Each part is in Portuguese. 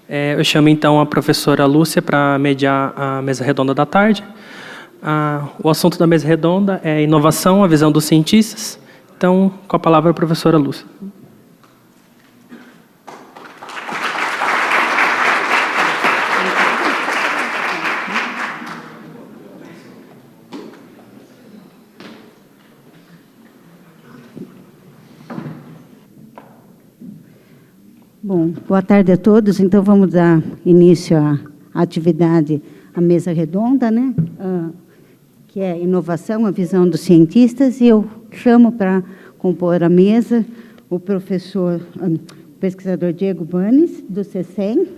Eu chamo, então, a professora Lúcia para mediar a mesa redonda da tarde. O assunto da mesa redonda é inovação, a visão dos cientistas. Então, com a palavra, a professora Lúcia. Bom, boa tarde a todos. Então, vamos dar início à atividade, à mesa redonda, né? Que é inovação, a visão dos cientistas. E eu chamo para compor a mesa o professor, o pesquisador Diego Banes, do CECEM.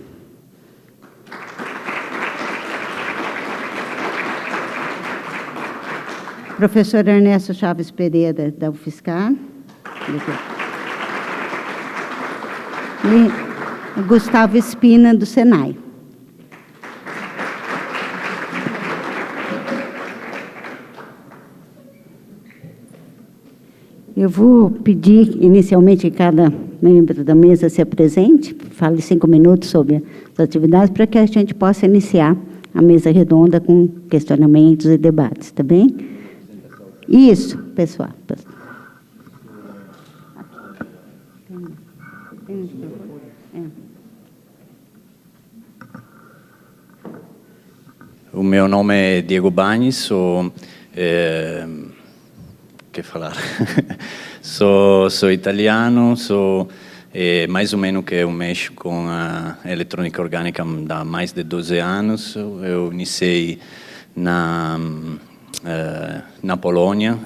Professor Ernesto Chaves Pereira, da UFSCar. E Gustavo Espina, do Senai. Eu vou pedir, inicialmente, que cada membro da mesa se apresente, fale 5 minutos sobre as atividades, para que a gente possa iniciar a mesa redonda com questionamentos e debates, tá bem? Isso, pessoal. O meu nome é Diego Banes, sou sou italiano, sou mais ou menos que eu mexo com a eletrônica orgânica há mais de 12 anos. Eu iniciei na Polônia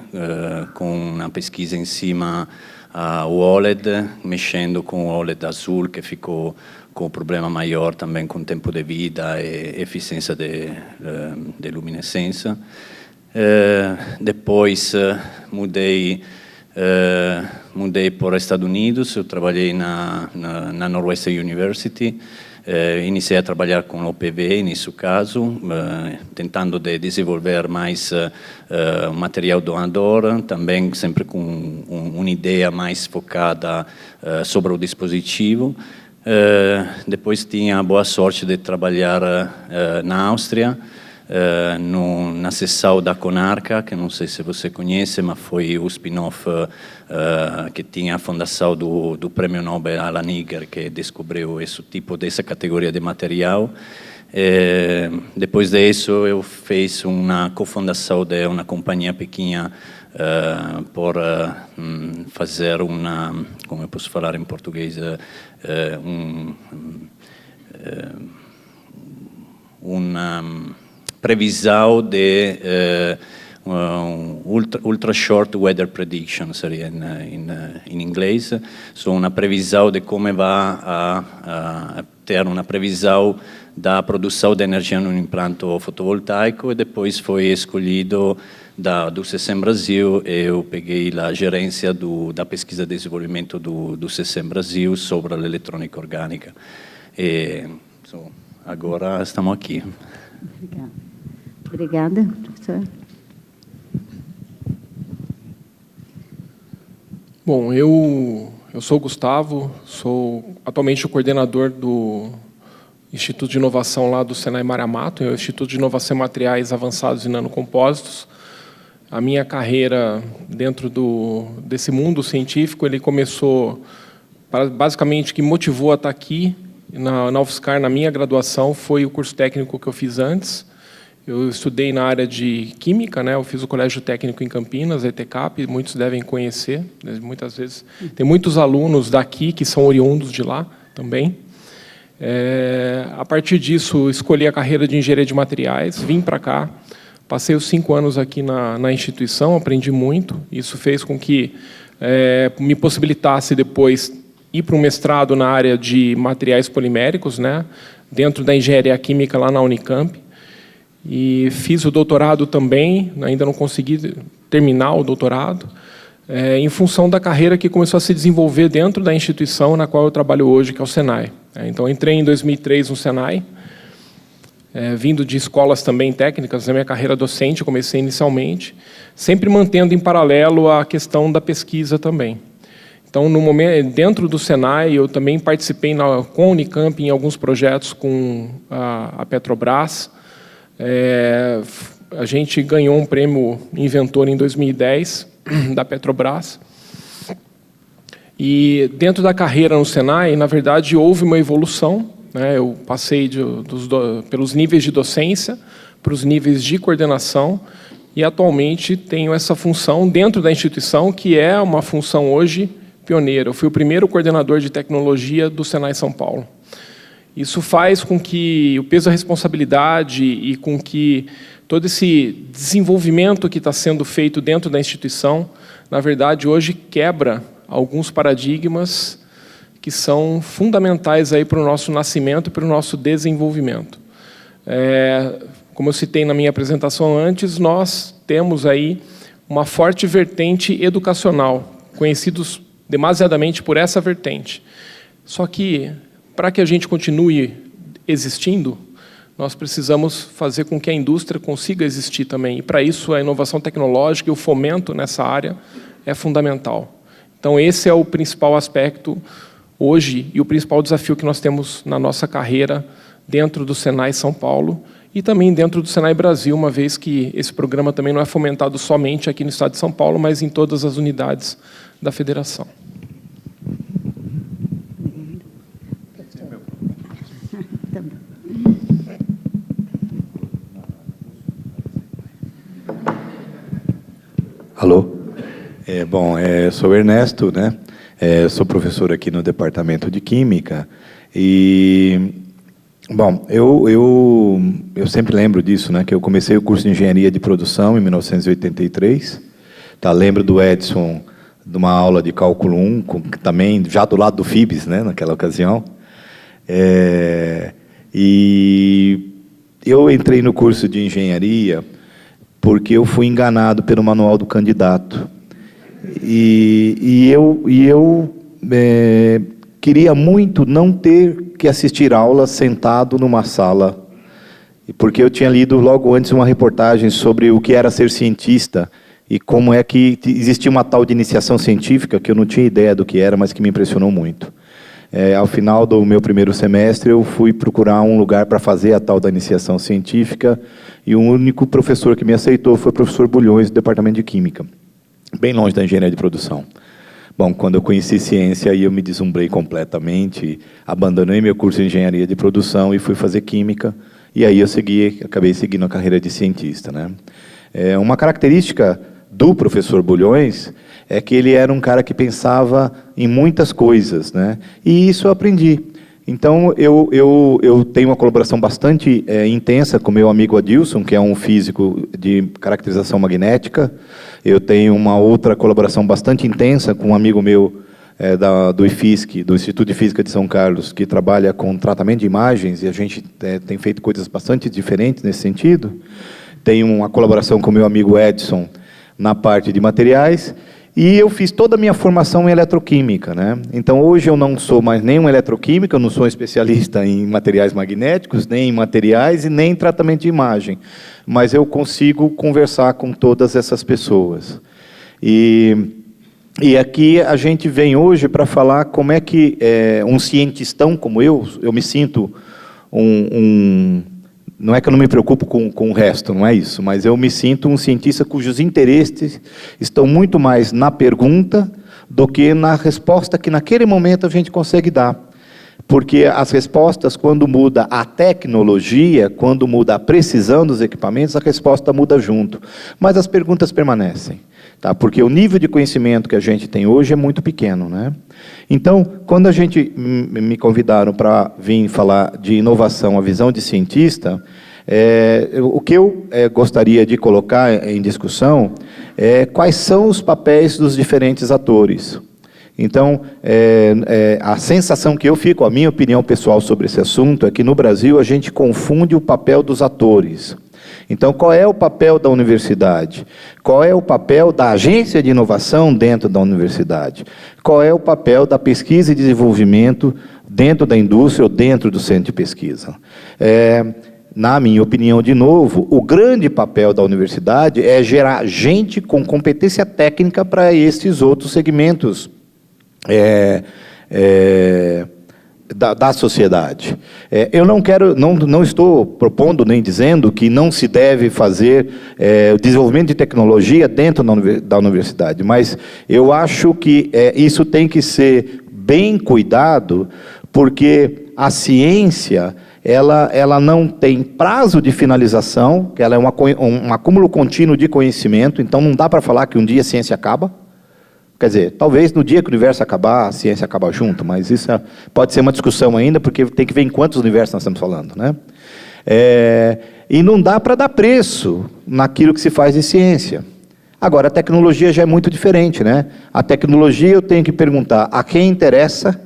com uma pesquisa em cima ao OLED, mexendo com o OLED azul, que ficou com o problema maior também com tempo de vida e eficiência de luminescência. Depois mudei para os Estados Unidos, eu trabalhei na Northwestern University, iniciei a trabalhar com OPV, nesse caso, tentando desenvolver mais material doador, também sempre com uma ideia mais focada sobre o dispositivo. Depois tinha a boa sorte de trabalhar na Áustria, na seção da Conarca, que não sei se você conhece, mas foi o spin-off que tinha a fundação do Prêmio Nobel Alan Iger, que descobriu essa categoria de material. Depois disso, eu fiz uma cofundação de uma companhia pequena por fazer como eu posso falar em português, uma previsão de ultra short weather prediction, seria em inglês. Só uma previsão de como vai ter uma previsão da produção de energia no implante fotovoltaico, e depois foi escolhido do CECEM Brasil. Eu peguei a gerência da pesquisa e desenvolvimento do CECEM Brasil sobre a eletrônica orgânica. Agora estamos aqui. Obrigada, professor. Bom, eu sou o Gustavo, sou atualmente o coordenador do Instituto de Inovação lá do Senai Maramato, é o Instituto de Inovação em Materiais Avançados e Nanocompósitos. A minha carreira dentro desse mundo científico, ele começou, basicamente, o que motivou a estar aqui na UFSCar, na minha graduação, foi o curso técnico que eu fiz antes. Eu estudei na área de Química, né? Eu fiz o Colégio Técnico em Campinas, ETCAP, muitos devem conhecer. Muitas vezes tem muitos alunos daqui que são oriundos de lá também. A partir disso, escolhi a carreira de Engenharia de Materiais, vim para cá, passei os 5 anos aqui na instituição, aprendi muito. Isso fez com que me possibilitasse depois ir para um mestrado na área de materiais poliméricos, né? Dentro da Engenharia Química lá na Unicamp. E fiz o doutorado também, ainda não consegui terminar o doutorado, em função da carreira que começou a se desenvolver dentro da instituição na qual eu trabalho hoje, que é o Senai. Então, entrei em 2003 no Senai, vindo de escolas também técnicas, na minha carreira docente, comecei inicialmente, sempre mantendo em paralelo a questão da pesquisa também. Então, no momento, dentro do Senai, eu também participei com a Unicamp em alguns projetos com a Petrobras. A gente ganhou um prêmio Inventor em 2010 da Petrobras. E dentro da carreira no Senai, na verdade, houve uma evolução, né? Eu passei pelos níveis de docência para os níveis de coordenação e atualmente tenho essa função dentro da instituição, que é uma função hoje pioneira. Eu fui o primeiro coordenador de tecnologia do Senai São Paulo. Isso faz com que o peso da responsabilidade e com que todo esse desenvolvimento que está sendo feito dentro da instituição, na verdade, hoje quebra alguns paradigmas que são fundamentais aí para o nosso nascimento e para o nosso desenvolvimento. Como eu citei na minha apresentação antes, nós temos aí uma forte vertente educacional, conhecidos demasiadamente por essa vertente. Só que, para que a gente continue existindo, nós precisamos fazer com que a indústria consiga existir também. E, para isso, a inovação tecnológica e o fomento nessa área é fundamental. Então, esse é o principal aspecto hoje e o principal desafio que nós temos na nossa carreira dentro do Senai São Paulo e também dentro do Senai Brasil, uma vez que esse programa também não é fomentado somente aqui no estado de São Paulo, mas em todas as unidades da federação. Alô? Sou Ernesto, né? Sou professor aqui no Departamento de Química e, bom, eu sempre lembro disso, né? Que eu comecei o curso de Engenharia de Produção em 1983. Tá? Lembro do Edson, de uma aula de Cálculo 1, também já do lado do FIBS, né? Naquela ocasião. E eu entrei no curso de Engenharia porque eu fui enganado pelo manual do candidato. E eu queria muito não ter que assistir aula sentado numa sala, porque eu tinha lido logo antes uma reportagem sobre o que era ser cientista e como é que existia uma tal de iniciação científica que eu não tinha ideia do que era, mas que me impressionou muito. Ao final do meu primeiro semestre, eu fui procurar um lugar para fazer a tal da iniciação científica e o único professor que me aceitou foi o professor Bulhões, do Departamento de Química, bem longe da engenharia de produção. Bom, quando eu conheci ciência, aí eu me deslumbrei completamente, abandonei meu curso de engenharia de produção e fui fazer química, e aí eu acabei seguindo a carreira de cientista, né? Uma característica do professor Bulhões é que ele era um cara que pensava em muitas coisas, né? E isso eu aprendi. Então, eu tenho uma colaboração bastante intensa com meu amigo Adilson, que é um físico de caracterização magnética. Eu tenho uma outra colaboração bastante intensa com um amigo meu do IFISC, do Instituto de Física de São Carlos, que trabalha com tratamento de imagens, e a gente tem feito coisas bastante diferentes nesse sentido. Tenho uma colaboração com meu amigo Edson na parte de materiais, e eu fiz toda a minha formação em eletroquímica, né? Então, hoje eu não sou mais nem um eletroquímico, eu não sou um especialista em materiais magnéticos, nem em materiais e nem em tratamento de imagem. Mas eu consigo conversar com todas essas pessoas. E aqui a gente vem hoje para falar como é que um cientistão como eu me sinto não é que eu não me preocupo com o resto, não é isso, mas eu me sinto um cientista cujos interesses estão muito mais na pergunta do que na resposta que naquele momento a gente consegue dar. Porque as respostas, quando muda a tecnologia, quando muda a precisão dos equipamentos, a resposta muda junto. Mas as perguntas permanecem, tá? Porque o nível de conhecimento que a gente tem hoje é muito pequeno, né? Então, quando me convidaram para vir falar de inovação, a visão de cientista, o que eu gostaria de colocar em discussão é quais são os papéis dos diferentes atores. Então, a sensação que eu fico, a minha opinião pessoal sobre esse assunto, é que no Brasil a gente confunde o papel dos atores. Então, qual é o papel da universidade? Qual é o papel da agência de inovação dentro da universidade? Qual é o papel da pesquisa e desenvolvimento dentro da indústria ou dentro do centro de pesquisa? Na minha opinião, de novo, o grande papel da universidade é gerar gente com competência técnica para esses outros segmentos da sociedade. Eu não estou propondo nem dizendo que não se deve fazer o desenvolvimento de tecnologia dentro da universidade, mas eu acho que isso tem que ser bem cuidado, porque a ciência ela não tem prazo de finalização, que ela é um acúmulo contínuo de conhecimento, então não dá para falar que um dia a ciência acaba. Quer dizer, talvez no dia que o universo acabar, a ciência acaba junto, mas isso pode ser uma discussão ainda, porque tem que ver em quantos universos nós estamos falando, né? E não dá para dar preço naquilo que se faz de ciência. Agora, a tecnologia já é muito diferente, né? A tecnologia eu tenho que perguntar a quem interessa,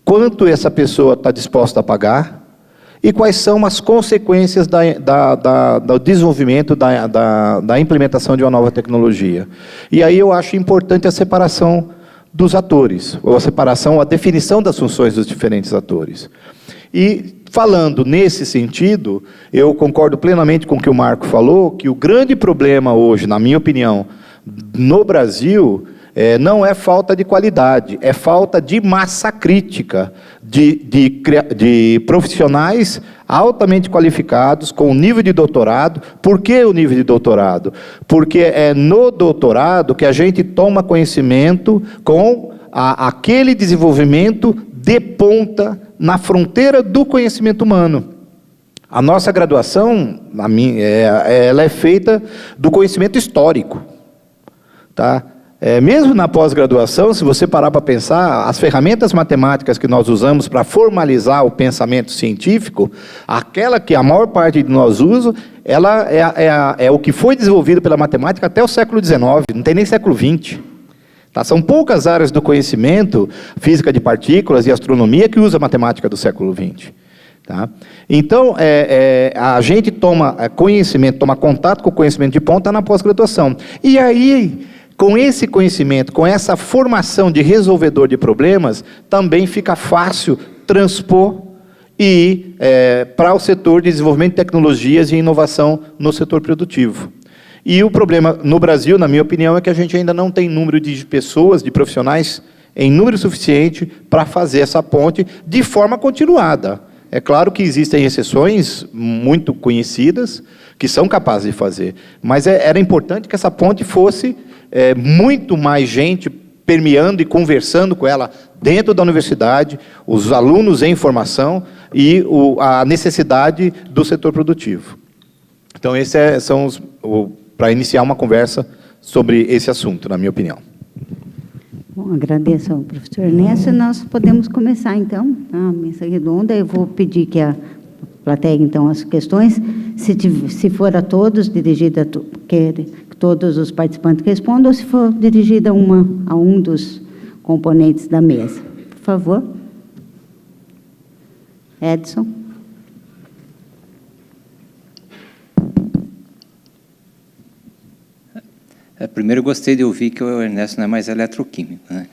quanto essa pessoa está disposta a pagar, e quais são as consequências do desenvolvimento, da implementação de uma nova tecnologia. E aí eu acho importante a separação dos atores, ou a definição das funções dos diferentes atores. E, falando nesse sentido, eu concordo plenamente com o que o Marco falou, que o grande problema hoje, na minha opinião, no Brasil, não é falta de qualidade, é falta de massa crítica, de profissionais altamente qualificados, com nível de doutorado. Por que o nível de doutorado? Porque é no doutorado que a gente toma conhecimento com aquele desenvolvimento de ponta na fronteira do conhecimento humano. A nossa graduação, ela é feita do conhecimento histórico, tá? Mesmo na pós-graduação, se você parar para pensar, as ferramentas matemáticas que nós usamos para formalizar o pensamento científico, aquela que a maior parte de nós usa, ela é o que foi desenvolvido pela matemática até o século XIX, não tem nem século XX. Tá? São poucas áreas do conhecimento, física de partículas e astronomia, que usa a matemática do século XX. Tá? Então, a gente toma conhecimento, toma contato com o conhecimento de ponta na pós-graduação. E aí, com esse conhecimento, com essa formação de resolvedor de problemas, também fica fácil transpor e para o setor de desenvolvimento de tecnologias e inovação no setor produtivo. E o problema no Brasil, na minha opinião, é que a gente ainda não tem número de pessoas, de profissionais, em número suficiente para fazer essa ponte de forma continuada. É claro que existem exceções muito conhecidas que são capazes de fazer, mas era importante que essa ponte fosse muito mais gente permeando e conversando com ela dentro da universidade, os alunos em formação e a necessidade do setor produtivo. Então, esses são para iniciar uma conversa sobre esse assunto, na minha opinião. Bom, agradeço ao professor Ernesto. Nós podemos começar, então, a mesa redonda. Eu vou pedir que a plateia, então, as questões, se for a todos, dirigida que todos os participantes respondam, ou se for dirigida a um dos componentes da mesa. Por favor. Edson. Primeiro, eu gostei de ouvir que o Ernesto não é mais eletroquímico, né?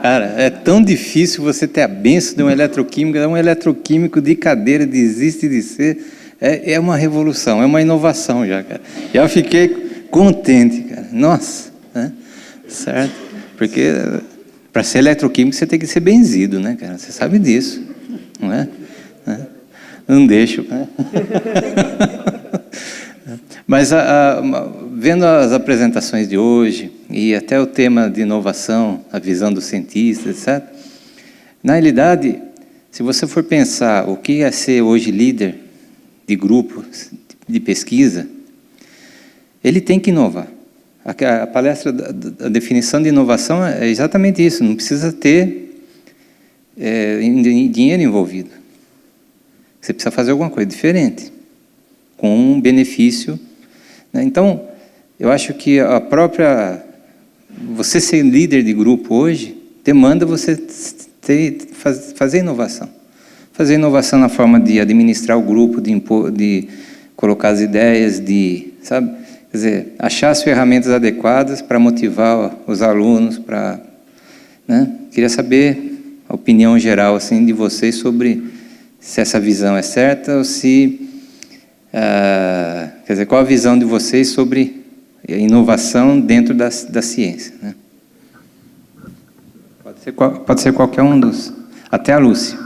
Cara, é tão difícil você ter a benção de um eletroquímico, um eletroquímico de cadeira, desiste de ser. É uma revolução, é uma inovação já, cara. Já fiquei contente, cara. Nossa, né? Certo? Porque para ser eletroquímico você tem que ser benzido, né, cara? Você sabe disso, não é? Não deixo, né? Mas, vendo as apresentações de hoje, e até o tema de inovação, a visão dos cientistas, etc., na realidade, se você for pensar o que é ser hoje líder de grupo de pesquisa, ele tem que inovar. A palestra, a definição de inovação é exatamente isso, não precisa ter dinheiro envolvido. Você precisa fazer alguma coisa diferente, com um benefício. Então, eu acho que você ser líder de grupo hoje demanda você fazer inovação. Fazer inovação na forma de administrar o grupo, de colocar as ideias, sabe? Quer dizer, achar as ferramentas adequadas para motivar os alunos, né? Queria saber a opinião geral assim, de vocês sobre se essa visão é certa ou se... quer dizer, qual a visão de vocês sobre a inovação dentro da ciência, né? Pode ser qualquer um dos. Até a Lúcia.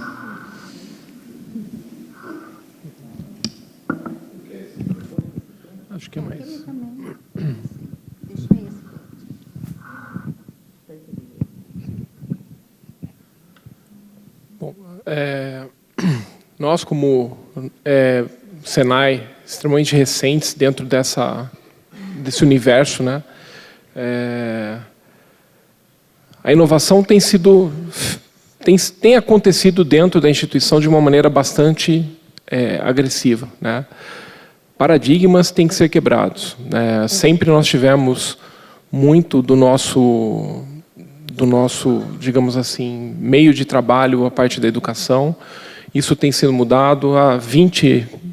Acho que é mais. Bom, nós como Senai, extremamente recentes dentro desse universo, né? A inovação tem acontecido dentro da instituição de uma maneira bastante agressiva, né? Paradigmas têm que ser quebrados, né? Sempre nós tivemos muito do nosso, digamos assim, meio de trabalho, a parte da educação. Isso tem sido mudado há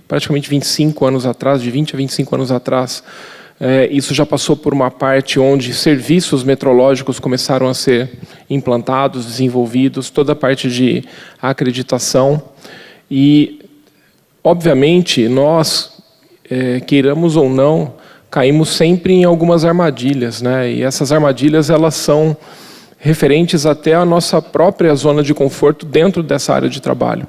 praticamente 25 anos atrás, de 20 a 25 anos atrás. Isso já passou por uma parte onde serviços metrológicos começaram a ser implantados, desenvolvidos, toda a parte de acreditação. E, obviamente, nós, queiramos ou não, caímos sempre em algumas armadilhas, né? E essas armadilhas, elas são referentes até à nossa própria zona de conforto dentro dessa área de trabalho.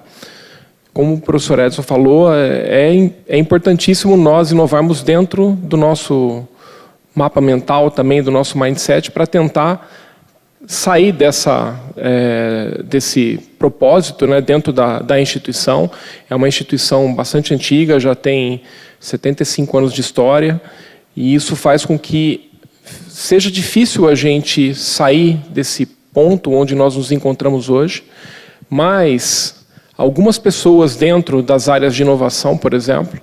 Como o professor Edson falou, é importantíssimo nós inovarmos dentro do nosso mapa mental, também do nosso mindset, para tentar sair desse propósito, né, dentro da instituição. É uma instituição bastante antiga, já tem 75 anos de história, e isso faz com que seja difícil a gente sair desse ponto onde nós nos encontramos hoje, mas algumas pessoas dentro das áreas de inovação, por exemplo,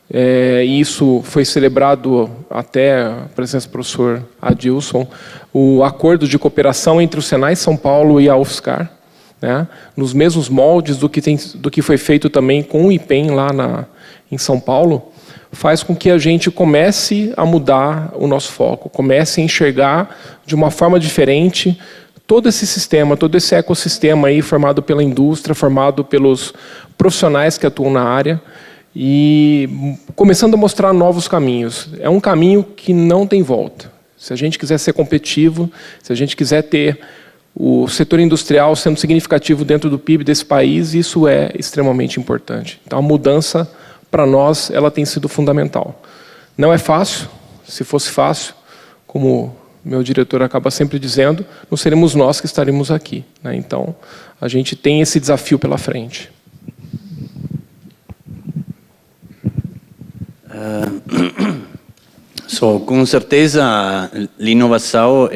e isso foi celebrado até a presença do professor Adilson, o acordo de cooperação entre o Senai São Paulo e a UFSCar, né, nos mesmos moldes do que foi feito também com o IPEM lá em São Paulo, faz com que a gente comece a mudar o nosso foco, comece a enxergar de uma forma diferente todo esse sistema, todo esse ecossistema aí formado pela indústria, formado pelos profissionais que atuam na área e começando a mostrar novos caminhos. É um caminho que não tem volta. Se a gente quiser ser competitivo, se a gente quiser ter o setor industrial sendo significativo dentro do PIB desse país, isso é extremamente importante. Então, a mudança, para nós, ela tem sido fundamental. Não é fácil. Se fosse fácil, como meu diretor acaba sempre dizendo, não seremos nós que estaremos aqui, né? Então, a gente tem esse desafio pela frente. Com certeza, l'inovação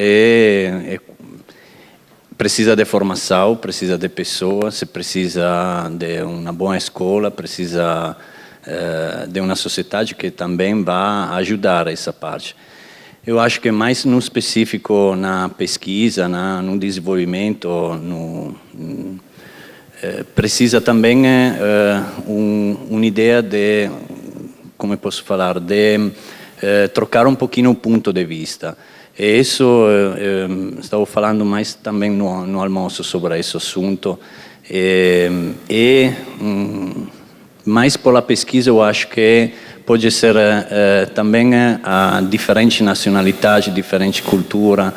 precisa de formação, precisa de pessoas, precisa de uma boa escola, precisa de uma sociedade que também vai ajudar essa parte. Eu acho que mais no específico na pesquisa, no desenvolvimento, precisa também uma ideia de, como eu posso falar, de trocar um pouquinho o ponto de vista. E isso, estava falando mais também no almoço sobre esse assunto. Mais pela pesquisa, eu acho que pode ser também a diferente nacionalidade, diferente cultura,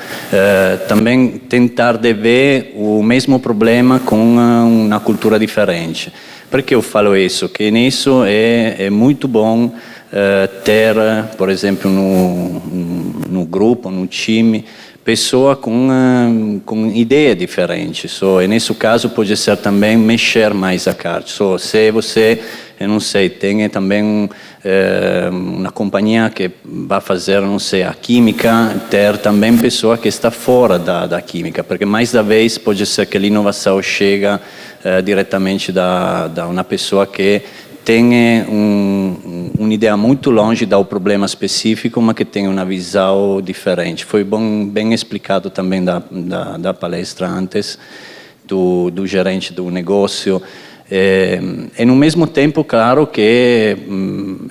também tentar de ver o mesmo problema com uma cultura diferente. Por que eu falo isso? Que nisso é muito bom ter, por exemplo, no grupo, no time, pessoa com ideia diferente. E nesse caso pode ser também mexer mais a carta. Se você, eu não sei, tem também uma companhia que vai fazer, não sei, a química, ter também pessoa que está fora da química, porque mais da vez pode ser que a inovação chega diretamente da uma pessoa que tem uma ideia muito longe do problema específico, mas que tem uma visão diferente. Foi bem explicado também da palestra antes, do gerente do negócio. E no mesmo tempo, claro que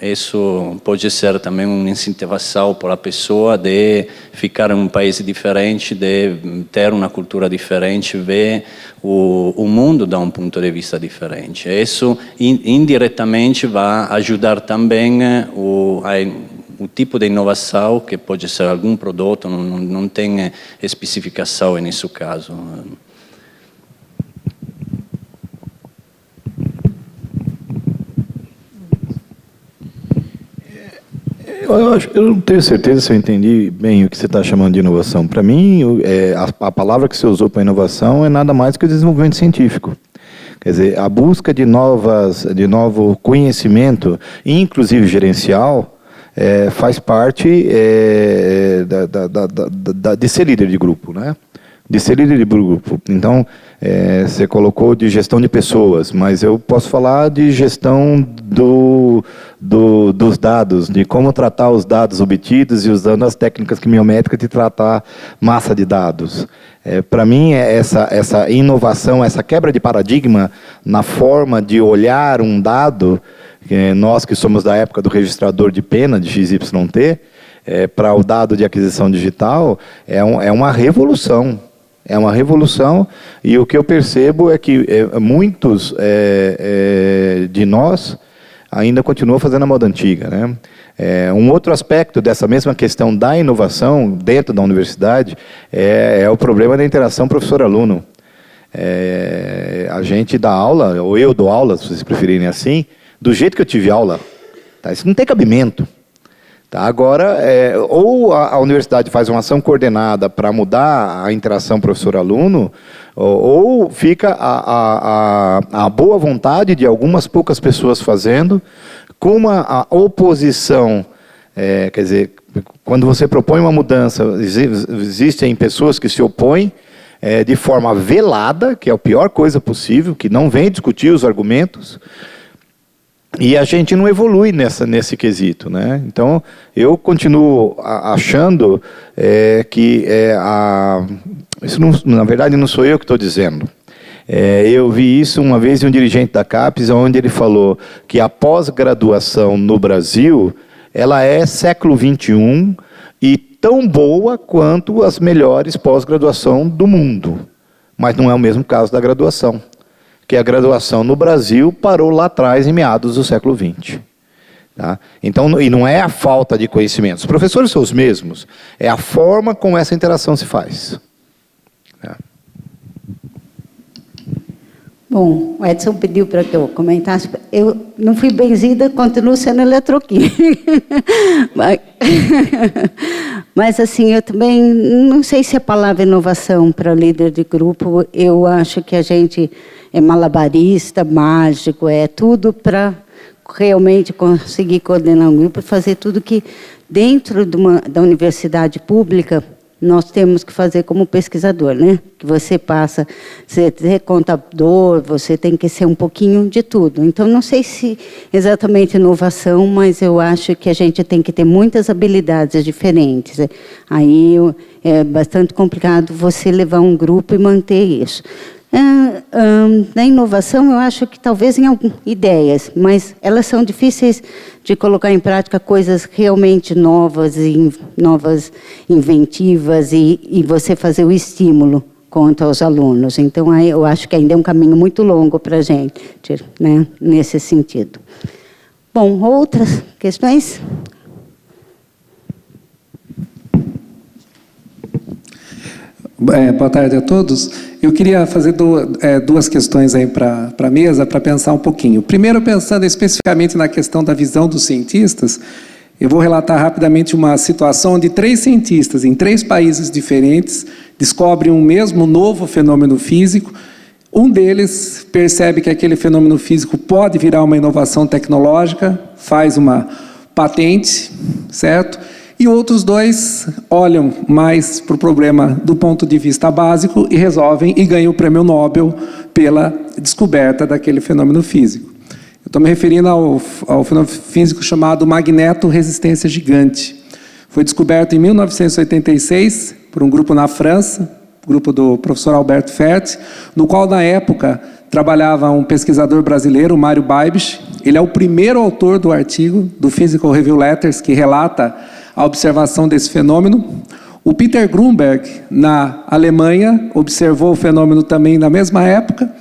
isso pode ser também uma incentivação para a pessoa de ficar em um país diferente, de ter uma cultura diferente, ver o mundo da um ponto de vista diferente. Isso indiretamente vai ajudar também o tipo de inovação, que pode ser algum produto, não tem especificação nesse caso. Eu não tenho certeza se eu entendi bem o que você está chamando de inovação. Para mim, a palavra que você usou para inovação é nada mais que o desenvolvimento científico. Quer dizer, a busca de novo conhecimento, inclusive gerencial, faz parte de ser líder de grupo, né? De ser líder de grupo. Então, você colocou de gestão de pessoas, mas eu posso falar de gestão dos dados, de como tratar os dados obtidos e usando as técnicas quimiométricas de tratar massa de dados. Para mim, essa inovação, essa quebra de paradigma na forma de olhar um dado, nós que somos da época do registrador de pena, de XYT, para o dado de aquisição digital, é uma revolução. É uma revolução, e o que eu percebo é que muitos de nós ainda continuam fazendo a moda antiga, né? Um outro aspecto dessa mesma questão da inovação dentro da universidade é o problema da interação professor-aluno. A gente dá aula, ou eu dou aula, se vocês preferirem assim, do jeito que eu tive aula. Tá? Isso não tem cabimento. Tá, agora, ou a universidade faz uma ação coordenada para mudar a interação professor-aluno, ou fica a boa vontade de algumas poucas pessoas fazendo, com uma oposição, quer dizer, quando você propõe uma mudança, existem pessoas que se opõem de forma velada, que é a pior coisa possível, que não vem discutir os argumentos, e a gente não evolui nesse quesito, né? Então, eu continuo achando que isso não, na verdade não sou eu que estou dizendo. Eu vi isso uma vez de um dirigente da CAPES, onde ele falou que a pós-graduação no Brasil, ela é século XXI e tão boa quanto as melhores pós-graduação do mundo. Mas não é o mesmo caso da graduação. Que a graduação no Brasil parou lá atrás, em meados do século XX. Tá? Então, e não é a falta de conhecimento. Os professores são os mesmos. É a forma como essa interação se faz. Tá? Bom, o Edson pediu para que eu comentasse. Eu não fui benzida, continuo sendo eletroquímica. Mas, assim, eu também não sei se a palavra inovação para líder de grupo, eu acho que a gente é malabarista, mágico, é tudo para realmente conseguir coordenar um grupo e fazer tudo que, dentro da universidade pública, nós temos que fazer como pesquisador, né? Que você passa, você é contador, você tem que ser um pouquinho de tudo. Então, não sei se exatamente inovação, mas eu acho que a gente tem que ter muitas habilidades diferentes. Aí é bastante complicado você levar um grupo e manter isso. Na inovação, eu acho que talvez em algumas ideias, mas elas são difíceis de colocar em prática, coisas realmente novas, inventivas, e você fazer o estímulo quanto aos alunos. Então, aí eu acho que ainda é um caminho muito longo para a gente, né, nesse sentido. Bom, outras questões? Boa tarde a todos. Eu queria fazer duas questões aí para a mesa, para pensar um pouquinho. Primeiro, pensando especificamente na questão da visão dos cientistas, eu vou relatar rapidamente uma situação onde 3 cientistas, em 3 países diferentes, descobrem um mesmo novo fenômeno físico. Um deles percebe que aquele fenômeno físico pode virar uma inovação tecnológica, faz uma patente, certo? E outros 2 olham mais para o problema do ponto de vista básico e resolvem e ganham o prêmio Nobel pela descoberta daquele fenômeno físico. Eu estou me referindo ao fenômeno físico chamado magneto-resistência gigante. Foi descoberto em 1986 por um grupo na França, o grupo do professor Albert Fert, no qual, na época, trabalhava um pesquisador brasileiro, Mário Baibich. Ele é o primeiro autor do artigo do Physical Review Letters, que relata a observação desse fenômeno. O Peter Grunberg, na Alemanha, observou o fenômeno também na mesma época,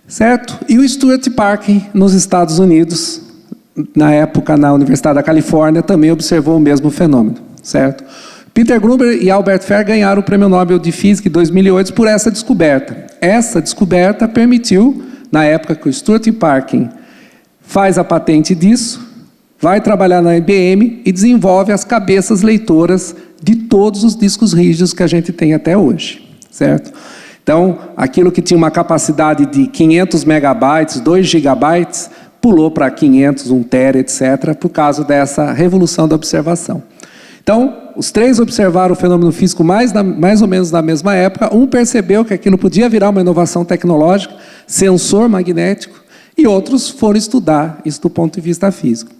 certo? E o Stuart Parkin, nos Estados Unidos, na época na Universidade da Califórnia, também observou o mesmo fenômeno, certo? Peter Grunberg e Albert Fert ganharam o Prêmio Nobel de Física em 2008 por essa descoberta. Essa descoberta permitiu, na época que o Stuart Parkin faz a patente disso, vai trabalhar na IBM e desenvolve as cabeças leitoras de todos os discos rígidos que a gente tem até hoje, certo? Então, aquilo que tinha uma capacidade de 500 megabytes, 2 gigabytes, pulou para 500, 1 tera, etc., por causa dessa revolução da observação. Então, os três observaram o fenômeno físico mais ou menos na mesma época. Um percebeu que aquilo podia virar uma inovação tecnológica, sensor magnético, e outros foram estudar isso do ponto de vista físico.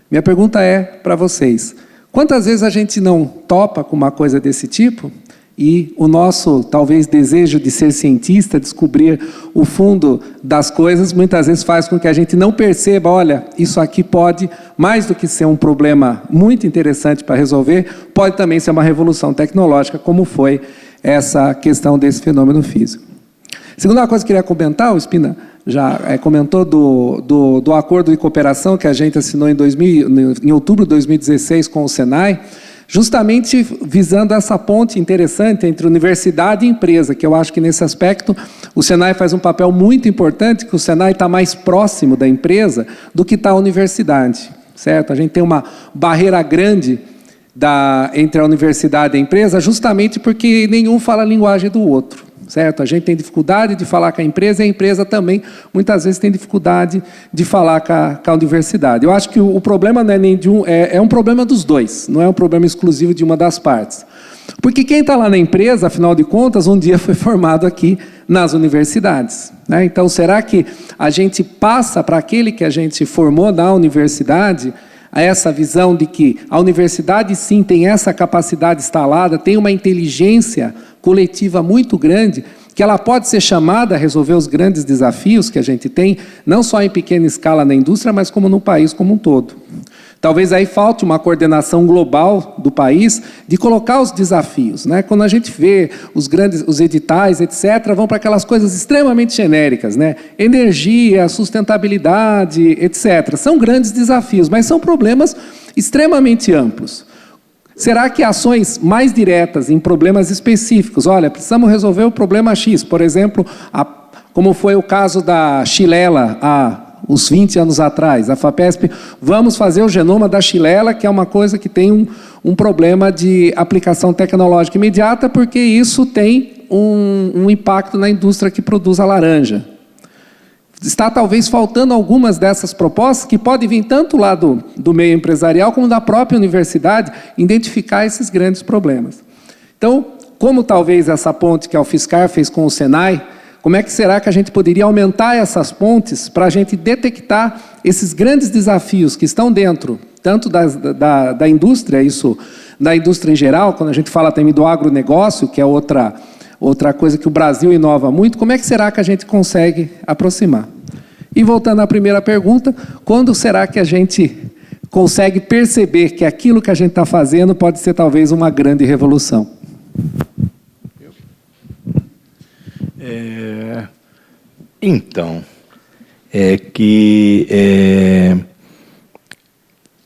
Minha pergunta é para vocês: quantas vezes a gente não topa com uma coisa desse tipo e o nosso, talvez, desejo de ser cientista, descobrir o fundo das coisas, muitas vezes faz com que a gente não perceba, olha, isso aqui pode, mais do que ser um problema muito interessante para resolver, pode também ser uma revolução tecnológica, como foi essa questão desse fenômeno físico. Segunda coisa que eu queria comentar, o Spina já comentou do acordo de cooperação que a gente assinou em outubro de 2016 com o Senai, justamente visando essa ponte interessante entre universidade e empresa, que eu acho que nesse aspecto o Senai faz um papel muito importante, que o Senai está mais próximo da empresa do que está a universidade, certo? A gente tem uma barreira grande entre a universidade e a empresa, justamente porque nenhum fala a linguagem do outro, certo? A gente tem dificuldade de falar com a empresa e a empresa também, muitas vezes, tem dificuldade de falar com a universidade. Eu acho que o problema não é nem de um... É um problema dos dois, não é um problema exclusivo de uma das partes. Porque quem está lá na empresa, afinal de contas, um dia foi formado aqui nas universidades, né? Então, será que a gente passa para aquele que a gente formou na universidade a essa visão de que a universidade, sim, tem essa capacidade instalada, tem uma inteligência coletiva muito grande, que ela pode ser chamada a resolver os grandes desafios que a gente tem, não só em pequena escala na indústria, mas como no país como um todo. Talvez aí falte uma coordenação global do país de colocar os desafios, né? Quando a gente vê os editais, etc., vão para aquelas coisas extremamente genéricas, né? Energia, sustentabilidade, etc. São grandes desafios, mas são problemas extremamente amplos. Será que ações mais diretas em problemas específicos, olha, precisamos resolver o problema X, por exemplo, como foi o caso da Xilela há uns 20 anos atrás, a FAPESP, vamos fazer o genoma da Xilela, que é uma coisa que tem um problema de aplicação tecnológica imediata, porque isso tem um impacto na indústria que produz a laranja. Está talvez faltando algumas dessas propostas que podem vir tanto lá do meio empresarial como da própria universidade, identificar esses grandes problemas. Então, como talvez essa ponte que a UFSCar fez com o Senai, como é que será que a gente poderia aumentar essas pontes para a gente detectar esses grandes desafios que estão dentro, tanto da indústria, isso da indústria em geral, quando a gente fala também do agronegócio, que é outra coisa que o Brasil inova muito, como é que será que a gente consegue aproximar? E voltando à primeira pergunta, quando será que a gente consegue perceber que aquilo que a gente está fazendo pode ser talvez uma grande revolução? Então,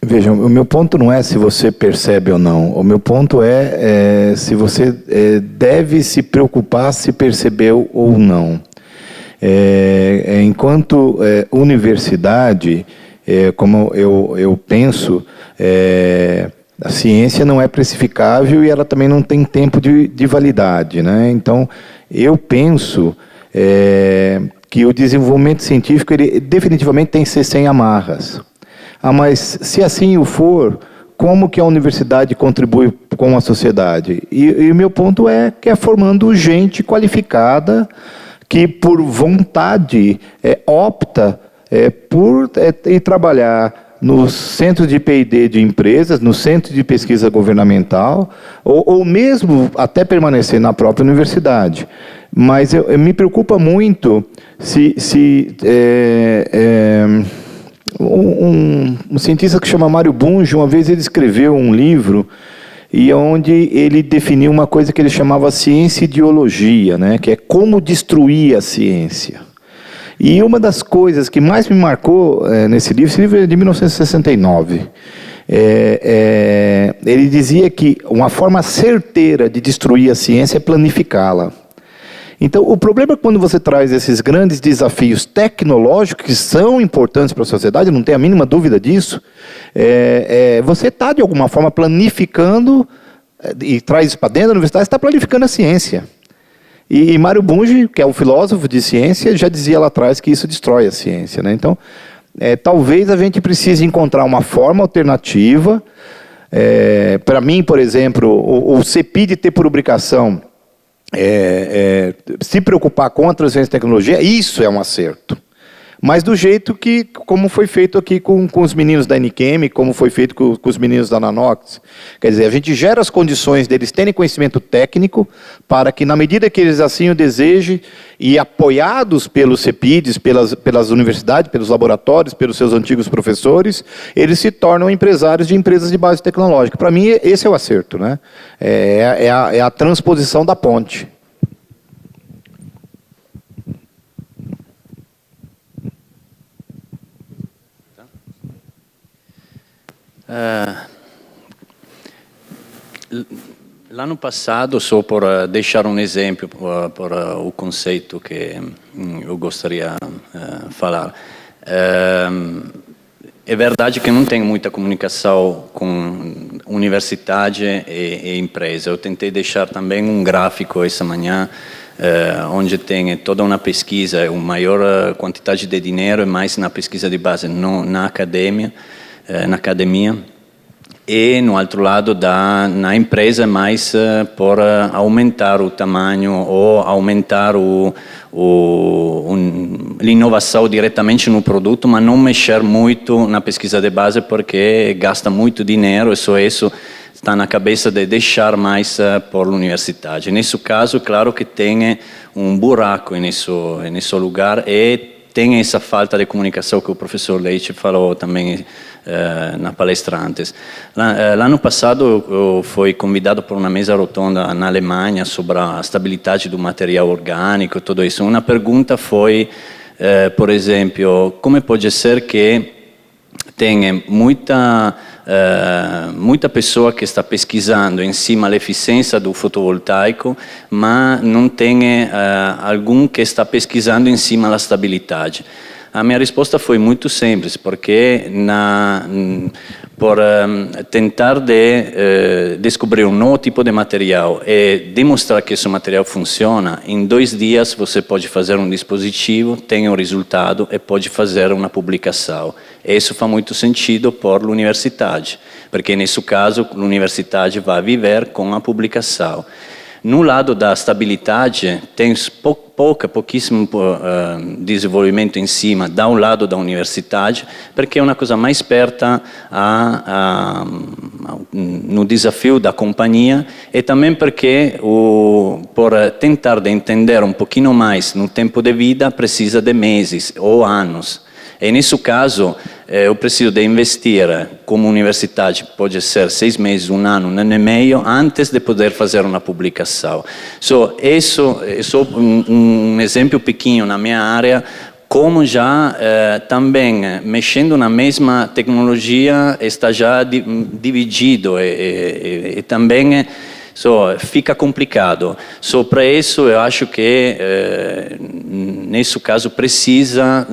vejam, o meu ponto não é se você percebe ou não. O meu ponto é se você deve se preocupar se percebeu ou não. Enquanto universidade, como eu penso, a ciência não é precificável e ela também não tem tempo de validade, né? Então, eu penso que o desenvolvimento científico ele definitivamente tem que ser sem amarras. Mas se assim o for, como que a universidade contribui com a sociedade? E o meu ponto é que é formando gente qualificada que por vontade opta por ir trabalhar nos centros de P&D de empresas, no centro de pesquisa governamental, ou mesmo até permanecer na própria universidade. Mas me preocupa muito um cientista que chama Mário Bunge, uma vez ele escreveu um livro e onde ele definiu uma coisa que ele chamava ciência e ideologia, né, que é como destruir a ciência. E uma das coisas que mais me marcou nesse livro, esse livro é de 1969, ele dizia que uma forma certeira de destruir a ciência é planificá-la. Então, o problema é quando você traz esses grandes desafios tecnológicos, que são importantes para a sociedade, não tem a mínima dúvida disso, você está, de alguma forma, planificando, e traz isso para dentro da universidade, está planificando a ciência. E Mário Bunge, que é um filósofo de ciência, já dizia lá atrás que isso destrói a ciência, né? Então, talvez a gente precise encontrar uma forma alternativa. Para mim, por exemplo, o CEPID ter por obrigação se preocupar com a transferência de tecnologia, isso é um acerto. Mas do jeito que, como foi feito aqui com os meninos da Nichem, como foi feito com os meninos da Nanox. Quer dizer, a gente gera as condições deles terem conhecimento técnico para que, na medida que eles assim o desejem, e apoiados pelos CEPIDs, pelas universidades, pelos laboratórios, pelos seus antigos professores, eles se tornam empresários de empresas de base tecnológica. Para mim, esse é o acerto, né? É a transposição da ponte. L'anno passato, só por deixar um exemplo para o conceito que eu gostaria de falar, é verdade que não tem muita comunicação com universidade e empresa. Eu tentei deixar também um gráfico essa manhã, onde tem toda uma pesquisa, uma maior quantidade de dinheiro, mais na pesquisa de base, não na academia, e no outro lado na empresa mais por aumentar o tamanho ou aumentar l'inovação diretamente no produto, mas não mexer muito na pesquisa de base porque gasta muito dinheiro e só isso está na cabeça de deixar mais por l'universidade. Nesse caso, claro que tem um buraco nesse lugar e tem essa falta de comunicação que o professor Leite falou também na palestra antes. L'anno passado eu fui convidado por uma mesa rotonda na Alemanha sobre a estabilidade do material orgânico e tudo isso. Uma pergunta foi, por exemplo, como pode ser que tenha muita pessoa que está pesquisando em cima da eficiência do fotovoltaico, mas não tem algum que está pesquisando em cima da estabilidade. A minha resposta foi muito simples, porque por tentar descobrir um novo tipo de material e demonstrar que esse material funciona, em 2 dias você pode fazer um dispositivo, tem um resultado e pode fazer uma publicação. Isso faz muito sentido por l'universidade, porque nesse caso a universidade vai viver com a publicação. No lado da estabilidade, tem pouquíssimo desenvolvimento em cima, da um lado da universidade, porque é uma coisa mais perto no desafio da companhia, e também porque, por tentar de entender um pouquinho mais no tempo de vida, precisa de meses ou anos. E nesse caso, eu preciso de investir como universidade, pode ser 6 meses, 1 ano, 1 ano e meio, antes de poder fazer uma publicação. Isso é só um exemplo pequeno na minha área, como já também, mexendo na mesma tecnologia, está já dividido e também fica complicado. Para isso, eu acho que, nesse caso, precisa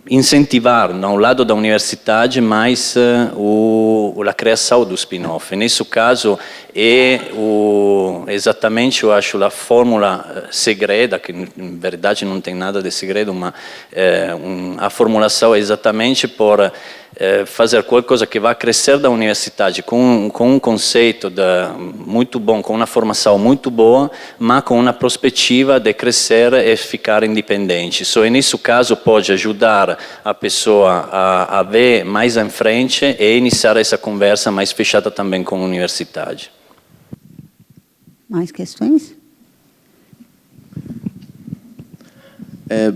incentivar, no lado da universidade, mais a criação do spin-off. Nesse caso, exatamente, eu acho, a fórmula segreta, que, em verdade, não tem nada de segredo, mas a formulação é exatamente por fazer qualquer coisa que vai crescer da universidade com um conceito muito bom, com uma formação muito boa, mas com uma perspectiva de crescer e ficar independente. E nesse caso pode ajudar a pessoa a ver mais em frente e iniciar essa conversa mais fechada também com a universidade. Mais questões?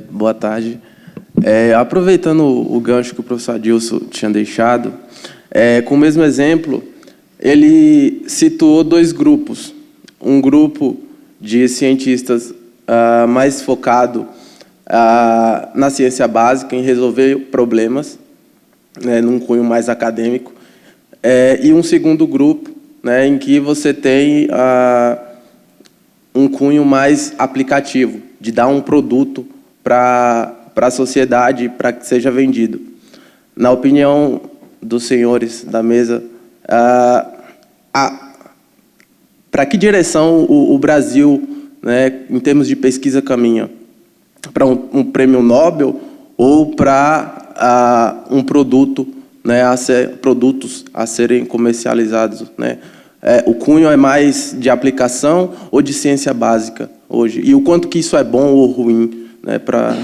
Boa tarde. Aproveitando o gancho que o professor Adilson tinha deixado, com o mesmo exemplo, ele situou 2 grupos. Um grupo de cientistas mais focado na ciência básica, em resolver problemas, num cunho mais acadêmico, e um segundo grupo, né, em que você tem um cunho mais aplicativo, de dar um produto para a sociedade, para que seja vendido. Na opinião dos senhores da mesa, para que direção o Brasil, né, em termos de pesquisa, caminha? Para um prêmio Nobel ou para um produto, né, produtos a serem comercializados, né? O cunho é mais de aplicação ou de ciência básica hoje? E o quanto que isso é bom ou ruim, né, para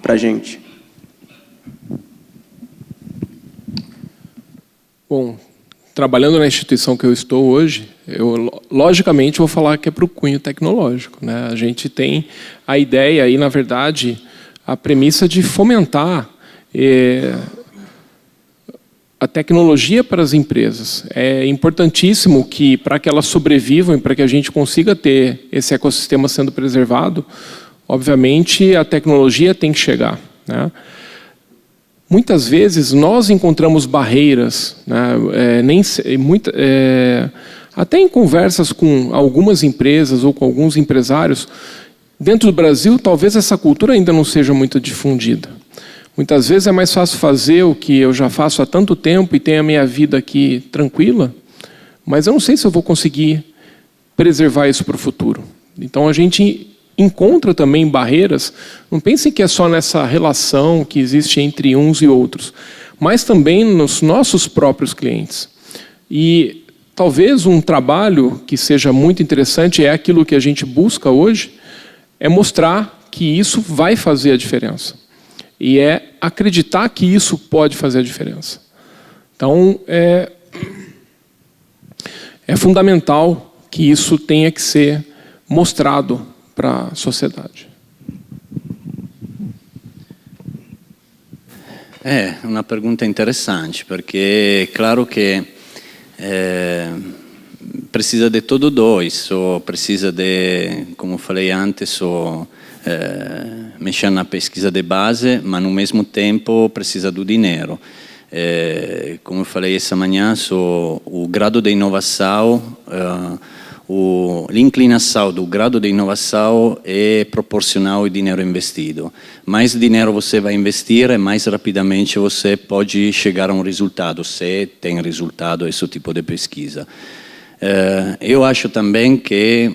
a gente? Bom, trabalhando na instituição que eu estou hoje, eu logicamente vou falar que é para o cunho tecnológico, né? A gente tem a ideia e, na verdade, a premissa de fomentar a tecnologia para as empresas. É importantíssimo que, para que elas sobrevivam e para que a gente consiga ter esse ecossistema sendo preservado, obviamente a tecnologia tem que chegar, né? Muitas vezes nós encontramos barreiras, né? Até em conversas com algumas empresas ou com alguns empresários, dentro do Brasil, talvez essa cultura ainda não seja muito difundida. Muitas vezes é mais fácil fazer o que eu já faço há tanto tempo e tenho a minha vida aqui tranquila, mas eu não sei se eu vou conseguir preservar isso para o futuro. Então a gente encontra também barreiras, não pensem que é só nessa relação que existe entre uns e outros, mas também nos nossos próprios clientes. E talvez um trabalho que seja muito interessante, é aquilo que a gente busca hoje, é mostrar que isso vai fazer a diferença. E é acreditar que isso pode fazer a diferença. Então, é fundamental que isso tenha que ser mostrado para a sociedade. É uma pergunta interessante, porque é claro que precisa de todo dois, precisa de, como falei antes, mexer na pesquisa de base, mas no mesmo tempo precisa do dinheiro. Como eu falei essa manhã, o grado de inovação, l'inclinação do grado de inovação é proporcional ao dinheiro investido. Mais dinheiro você vai investir, mais rapidamente você pode chegar a um resultado, se tem resultado esse tipo de pesquisa. Eu acho também que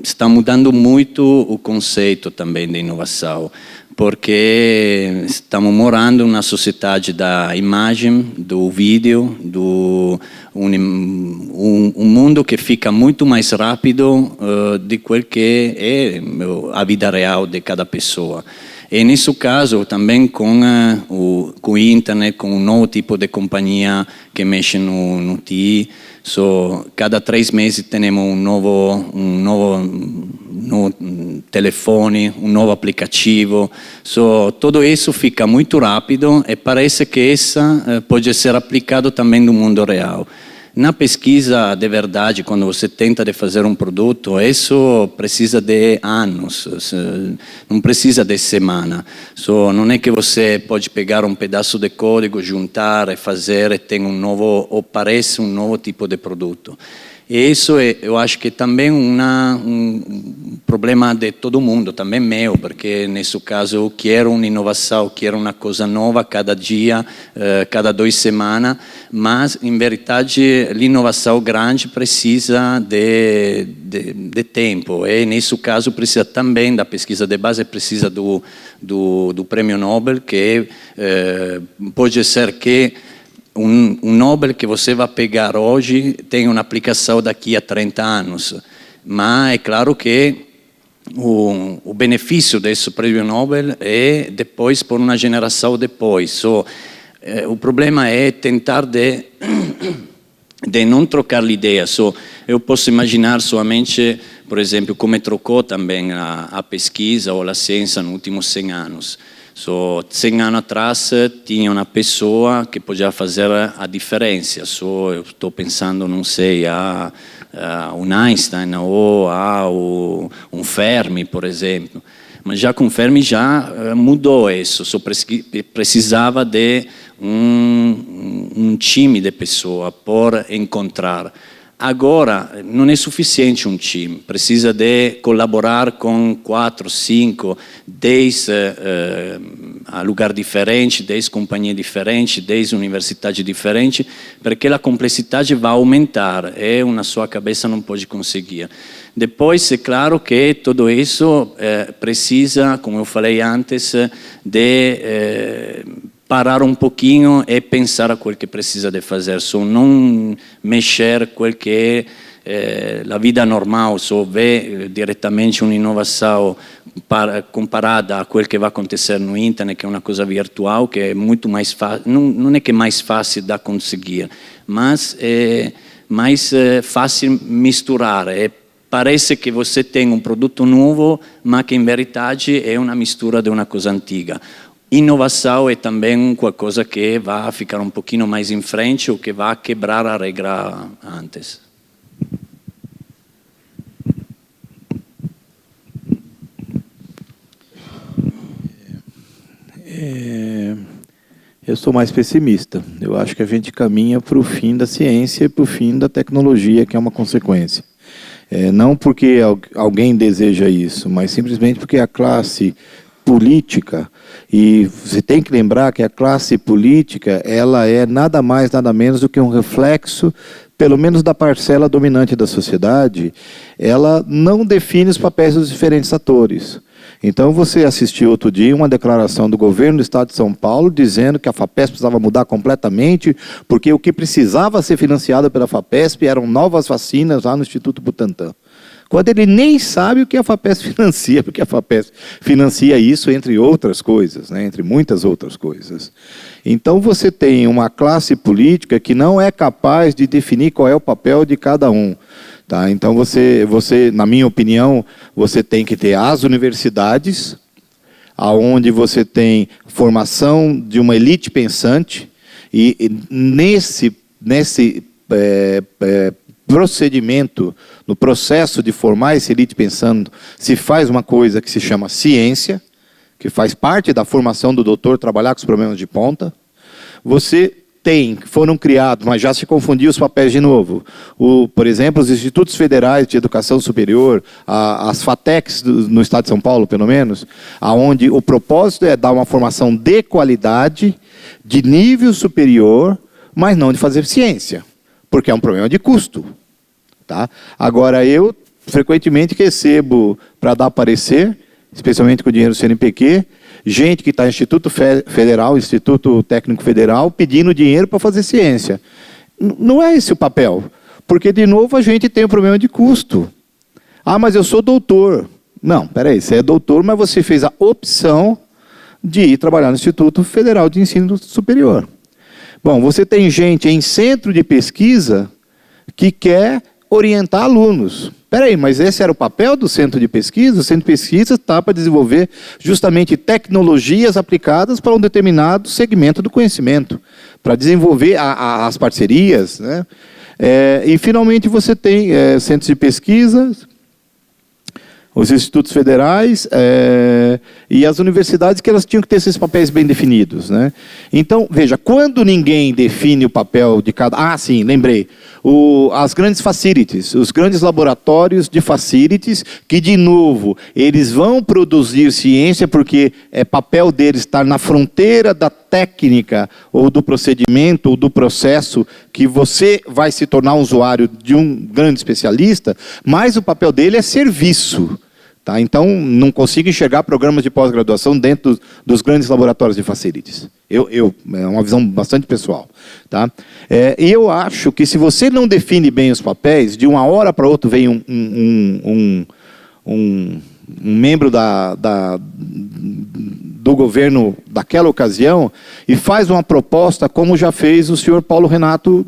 está mudando muito o conceito também de inovação, porque estamos morando em uma sociedade da imagem, do vídeo, um mundo que fica muito mais rápido de quel que é a vida real de cada pessoa. E nesse caso também com o internet, com um novo tipo de companhia que mexe no TI, cada 3 meses temos um novo telefone, um novo aplicativo. Tudo isso fica muito rápido e parece que essa pode ser aplicado também no mundo real. Na pesquisa de verdade, quando você tenta de fazer um produto, isso precisa de anos, não precisa de semana. Não é que você pode pegar um pedaço de código, juntar e fazer e tem um novo, ou parece um novo tipo de produto. E isso eu acho que também um problema de todo mundo, também meu, porque nesse caso eu quero uma inovação, quero uma coisa nova cada dia, cada 2 semanas, mas em verdade l'inovação grande precisa de tempo, e nesse caso precisa também da pesquisa de base, precisa do prêmio Nobel, que pode ser que um Nobel que você vai pegar hoje tem uma aplicação daqui a 30 anos, mas é claro que o benefício desse prêmio Nobel é depois por uma geração depois. O problema é tentar de não trocar ideia. Eu posso imaginar somente, por exemplo, como trocou também a pesquisa ou a ciência nos últimos 100 anos. 100 anos atrás tinha uma pessoa que podia fazer a diferença. Eu estou pensando, não sei, a um Einstein ou a um Fermi, por exemplo. Mas já com Fermi já mudou isso. Precisava de um um time de pessoas por encontrar. Agora, não é suficiente um time, precisa de colaborar com 4, 5, 10 lugares diferentes, 10 companhias diferentes, 10 universidades diferentes, porque a complexidade vai aumentar e uma só cabeça não pode conseguir. Depois, é claro que tudo isso precisa, como eu falei antes, de parar um pouquinho e pensar a quel que precisa de fazer, só não mexer quel que é a vida normal, só ver diretamente uma inovação comparada a quel que vai acontecer no internet, que é uma coisa virtual, que é muito mais fácil, não é que é mais fácil de conseguir, mas é mais fácil misturar, parece que você tem um produto novo, mas que em verdade é uma mistura de uma coisa antiga. Inovação é também coisa que vai ficar um pouquinho mais em frente ou que vai quebrar a regra antes. Eu sou mais pessimista. Eu acho que a gente caminha para o fim da ciência e para o fim da tecnologia, que é uma consequência. Não porque alguém deseja isso, mas simplesmente porque a classe política, e você tem que lembrar que a classe política, ela é nada mais, nada menos do que um reflexo, pelo menos da parcela dominante da sociedade, ela não define os papéis dos diferentes atores. Então você assistiu outro dia uma declaração do governo do Estado de São Paulo dizendo que a FAPESP precisava mudar completamente, porque o que precisava ser financiado pela FAPESP eram novas vacinas lá no Instituto Butantan. Quando ele nem sabe o que a FAPESP financia, porque a FAPESP financia isso, entre outras coisas, né, entre muitas outras coisas. Então você tem uma classe política que não é capaz de definir qual é o papel de cada um. Tá? Então você, na minha opinião, você tem que ter as universidades, aonde você tem formação de uma elite pensante, e nesse procedimento, no processo de formar essa elite pensando, se faz uma coisa que se chama ciência, que faz parte da formação do doutor trabalhar com os problemas de ponta. Foram criados, mas já se confundiu os papéis de novo. Por exemplo, os institutos federais de educação superior, as FATECs no estado de São Paulo, pelo menos, onde o propósito é dar uma formação de qualidade, de nível superior, mas não de fazer ciência, porque é um problema de custo. Tá? Agora, eu frequentemente recebo para dar parecer, especialmente com o dinheiro do CNPq, gente que está no Instituto Federal, Instituto Técnico Federal, pedindo dinheiro para fazer ciência. Não é esse o papel, porque, de novo, a gente tem um problema de custo. Ah, mas eu sou doutor. Não, peraí, você é doutor, mas você fez a opção de ir trabalhar no Instituto Federal de Ensino Superior. Bom, você tem gente em centro de pesquisa que quer orientar alunos. Peraí, mas esse era o papel do centro de pesquisa? O centro de pesquisa está para desenvolver justamente tecnologias aplicadas para um determinado segmento do conhecimento, para desenvolver as parcerias, né? E, finalmente, você tem centros de pesquisa, os institutos federais e as universidades, que elas tinham que ter esses papéis bem definidos, né? Então, veja, quando ninguém define o papel de cada... Ah, sim, lembrei. As grandes facilities, os grandes laboratórios de facilities, que, de novo, eles vão produzir ciência porque é papel deles estar na fronteira da técnica, ou do procedimento, ou do processo, que você vai se tornar um usuário de um grande especialista, mas o papel dele é serviço. Tá? Então, não consigo enxergar programas de pós-graduação dentro dos grandes laboratórios de facilities. É uma visão bastante pessoal. Tá? E eu acho que, se você não define bem os papéis, de uma hora para outra vem um membro do governo daquela ocasião e faz uma proposta, como já fez o senhor Paulo Renato,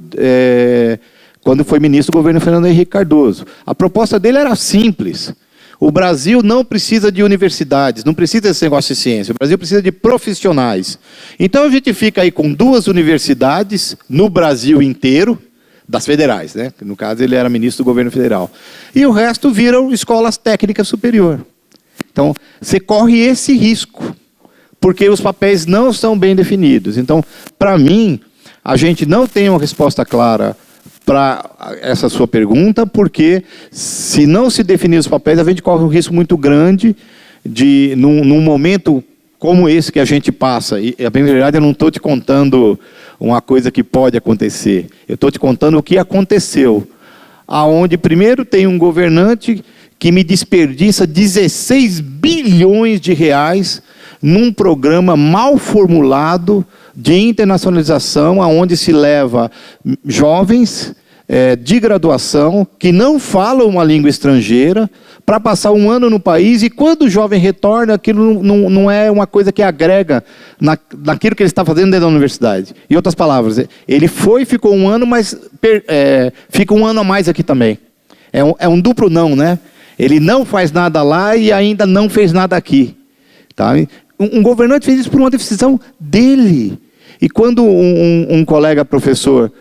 quando foi ministro do governo Fernando Henrique Cardoso. A proposta dele era simples. O Brasil não precisa de universidades, não precisa desse negócio de ciência. O Brasil precisa de profissionais. Então a gente fica aí com 2 universidades no Brasil inteiro, das federais, né? No caso ele era ministro do governo federal. E o resto viram escolas técnicas superior. Então você corre esse risco, porque os papéis não são bem definidos. Então, para mim, a gente não tem uma resposta clara para essa sua pergunta, porque se não se definir os papéis, a gente corre um risco muito grande de, num momento como esse que a gente passa, e na verdade eu não estou te contando uma coisa que pode acontecer, eu estou te contando o que aconteceu, aonde primeiro tem um governante que me desperdiça 16 bilhões de reais num programa mal formulado de internacionalização, aonde se leva jovens de graduação que não falam uma língua estrangeira para passar um ano no país, e quando o jovem retorna, aquilo não é uma coisa que agrega naquilo que ele está fazendo dentro da universidade. Em outras palavras, ele ficou um ano, mas fica um ano a mais aqui também. É um duplo não, né? Ele não faz nada lá e ainda não fez nada aqui. Tá? Um governante fez isso por uma decisão dele. E quando um colega professor,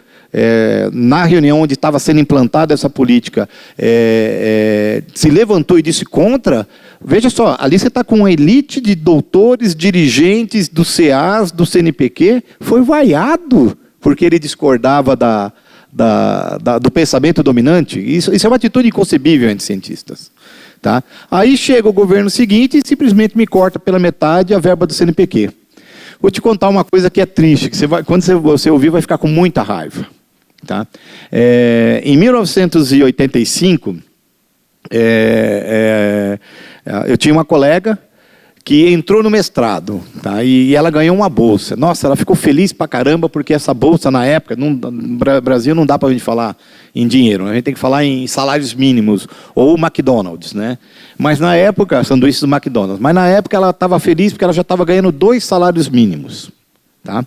na reunião onde estava sendo implantada essa política, se levantou e disse contra, veja só, ali você está com uma elite de doutores, dirigentes do CEAS, do CNPq, foi vaiado, porque ele discordava do pensamento dominante. Isso é uma atitude inconcebível entre cientistas. Tá? Aí chega o governo seguinte e simplesmente me corta pela metade a verba do CNPq. Vou te contar uma coisa que é triste, que quando você ouvir vai ficar com muita raiva. Tá? Em 1985, eu tinha uma colega que entrou no mestrado, tá? E ela ganhou uma bolsa. Nossa, ela ficou feliz pra caramba, porque essa bolsa, na época, no Brasil não dá para a gente falar em dinheiro, a gente tem que falar em salários mínimos, ou McDonald's, né? Mas na época, sanduíches do McDonald's, mas na época ela estava feliz porque ela já estava ganhando 2 salários mínimos. Tá?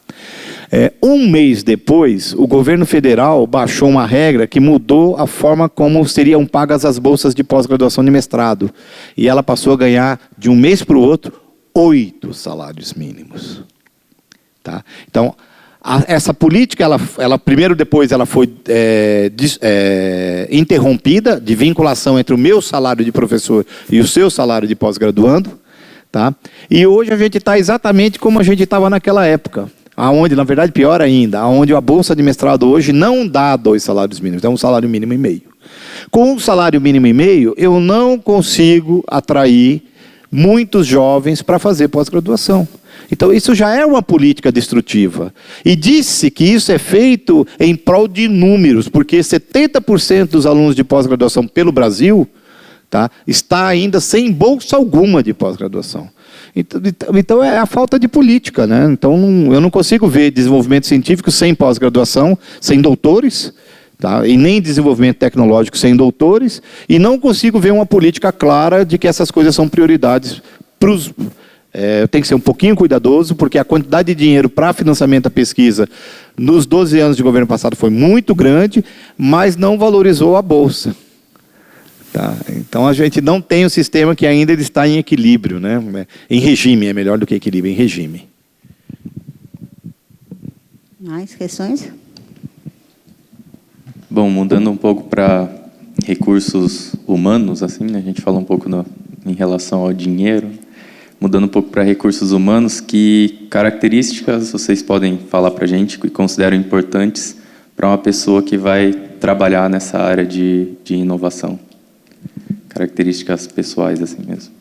Um mês depois, o governo federal baixou uma regra que mudou a forma como seriam pagas as bolsas de pós-graduação de mestrado. E ela passou a ganhar, de um mês para o outro, 8 salários mínimos. Tá? Então, essa política, depois ela foi interrompida, de vinculação entre o meu salário de professor e o seu salário de pós-graduando. Tá? E hoje a gente está exatamente como a gente estava naquela época, aonde, na verdade, pior ainda, aonde a bolsa de mestrado hoje não dá 2 salários mínimos, é um salário mínimo e meio. Com um salário mínimo e meio, eu não consigo atrair muitos jovens para fazer pós-graduação. Então, isso já é uma política destrutiva. E disse que isso é feito em prol de números, porque 70% dos alunos de pós-graduação pelo Brasil, tá, está ainda sem bolsa alguma de pós-graduação. Então é a falta de política, né? Então eu não consigo ver desenvolvimento científico sem pós-graduação, sem doutores, tá? E nem desenvolvimento tecnológico sem doutores, e não consigo ver uma política clara de que essas coisas são prioridades para os... tem que ser um pouquinho cuidadoso, porque a quantidade de dinheiro para financiamento da pesquisa nos 12 anos de governo passado foi muito grande, mas não valorizou a bolsa. Tá? Então a gente não tem um sistema que ainda está em equilíbrio, né? Em regime, é melhor do que equilíbrio, em regime. Mais questões? Bom, mudando um pouco para recursos humanos, assim, né? A gente fala um pouco em relação ao dinheiro, mudando um pouco para recursos humanos, que características vocês podem falar para a gente que consideram importantes para uma pessoa que vai trabalhar nessa área de inovação? Características pessoais, assim mesmo.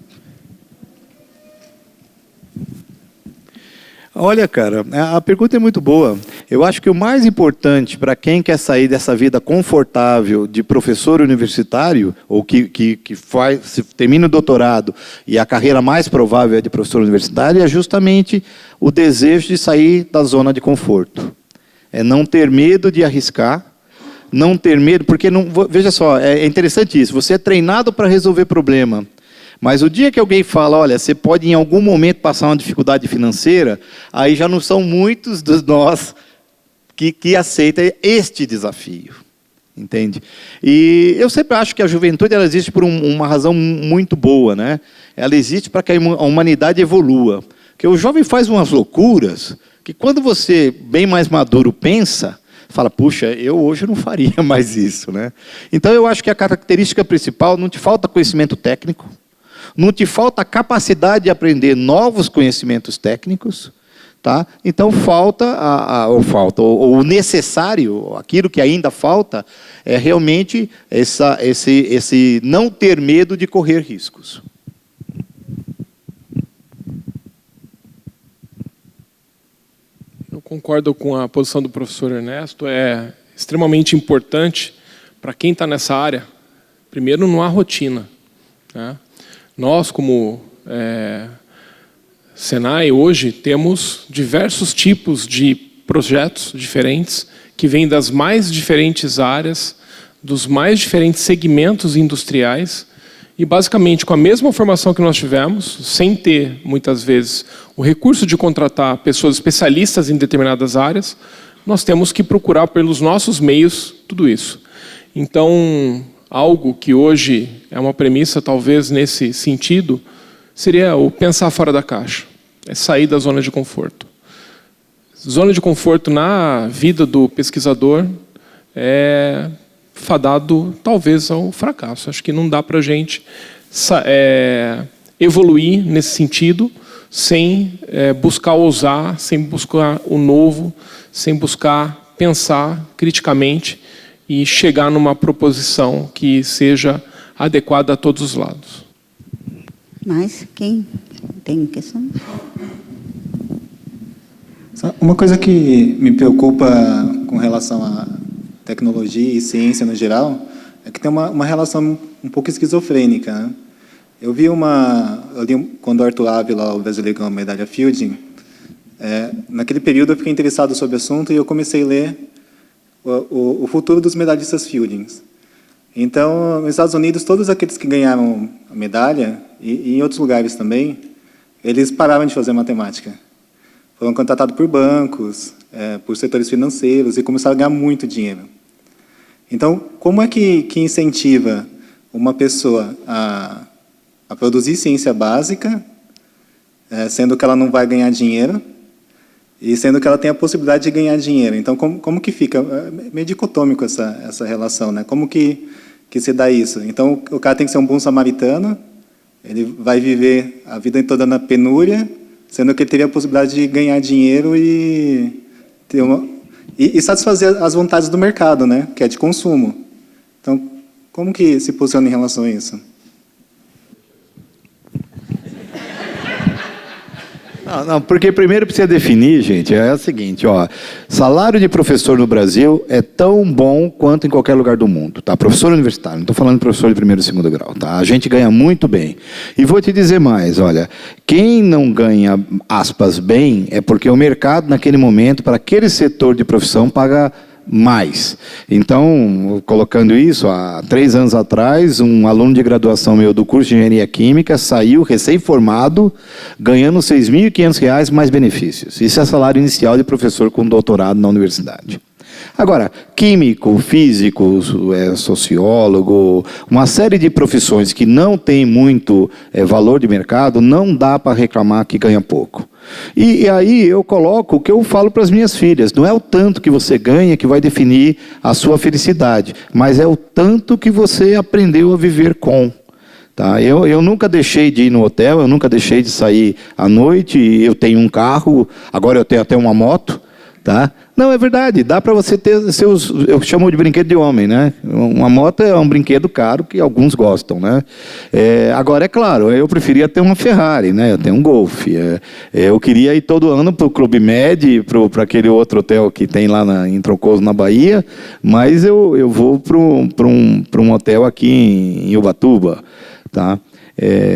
Olha, cara, a pergunta é muito boa. Eu acho que o mais importante para quem quer sair dessa vida confortável de professor universitário, ou que termina o doutorado e a carreira mais provável é de professor universitário, é justamente o desejo de sair da zona de conforto. É não ter medo de arriscar, não ter medo, porque, veja só, é interessante isso, você é treinado para resolver problema, mas o dia que alguém fala, olha, você pode em algum momento passar uma dificuldade financeira, aí já não são muitos de nós que aceitam este desafio, entende? E eu sempre acho que a juventude ela existe por uma razão muito boa, né? Ela existe para que a humanidade evolua, porque o jovem faz umas loucuras, que quando você, bem mais maduro, pensa, fala, puxa, eu hoje não faria mais isso, né? Então eu acho que a característica principal, não te falta conhecimento técnico, não te falta a capacidade de aprender novos conhecimentos técnicos, Tá? Então o necessário, aquilo que ainda falta, é realmente esse não ter medo de correr riscos. Eu concordo com a posição do professor Ernesto. É extremamente importante para quem está nessa área. Primeiro, não há rotina, né? Nós, como Senai, hoje temos diversos tipos de projetos diferentes que vêm das mais diferentes áreas, dos mais diferentes segmentos industriais e, basicamente, com a mesma formação que nós tivemos, sem ter, muitas vezes, o recurso de contratar pessoas especialistas em determinadas áreas, nós temos que procurar pelos nossos meios tudo isso. Então, algo que hoje é uma premissa, talvez, nesse sentido, seria o pensar fora da caixa, é sair da zona de conforto. Zona de conforto na vida do pesquisador é fadado, talvez, ao fracasso. Acho que não dá para a gente evoluir nesse sentido sem buscar ousar, sem buscar o novo, sem buscar pensar criticamente e chegar numa proposição que seja adequada a todos os lados. Mas quem tem questão? Uma coisa que me preocupa com relação à tecnologia e ciência no geral é que tem uma relação um pouco esquizofrênica, né? Eu li quando o Arthur Ávila, o brasileiro, ganhou a medalha Fielding, naquele período eu fiquei interessado sobre o assunto e eu comecei a ler o futuro dos medalhistas Fieldings. Então, nos Estados Unidos, todos aqueles que ganharam a medalha, e em outros lugares também, eles pararam de fazer matemática. Foram contratados por bancos, por setores financeiros, e começaram a ganhar muito dinheiro. Então, como é que incentiva uma pessoa a produzir ciência básica, sendo que ela não vai ganhar dinheiro, e sendo que ela tem a possibilidade de ganhar dinheiro? Então, como que fica? É meio dicotômico essa relação, né? Como que se dá isso? Então, o cara tem que ser um bom samaritano, ele vai viver a vida toda na penúria, sendo que ele teria a possibilidade de ganhar dinheiro e satisfazer as vontades do mercado, né? Que é de consumo. Então, como que se posiciona em relação a isso? Não, porque primeiro precisa definir, gente, é o seguinte, salário de professor no Brasil é tão bom quanto em qualquer lugar do mundo, tá? Professor universitário, não estou falando de professor de primeiro e segundo grau, tá? A gente ganha muito bem. E vou te dizer mais, olha, quem não ganha, aspas, bem, é porque o mercado, naquele momento, para aquele setor de profissão, paga mais. Então, colocando isso, há 3 anos atrás, um aluno de graduação meu do curso de Engenharia Química saiu recém-formado, ganhando R$ 6.500 mais benefícios. Isso é salário inicial de professor com doutorado na universidade. Agora, químico, físico, sociólogo, uma série de profissões que não têm muito valor de mercado, não dá para reclamar que ganha pouco. E aí eu coloco o que eu falo para as minhas filhas, não é o tanto que você ganha que vai definir a sua felicidade, mas é o tanto que você aprendeu a viver com. Tá? Eu nunca deixei de ir no hotel, eu nunca deixei de sair à noite, eu tenho um carro, agora eu tenho até uma moto. Tá? Não, é verdade, dá para você ter seus, eu chamo de brinquedo de homem, né? Uma moto é um brinquedo caro que alguns gostam, né? Agora, é claro, eu preferia ter uma Ferrari, né? Eu tenho um Golf. Eu queria ir todo ano para o Clube Med, para aquele outro hotel que tem lá em Troncoso, na Bahia, mas eu vou para um hotel aqui em Ubatuba, tá?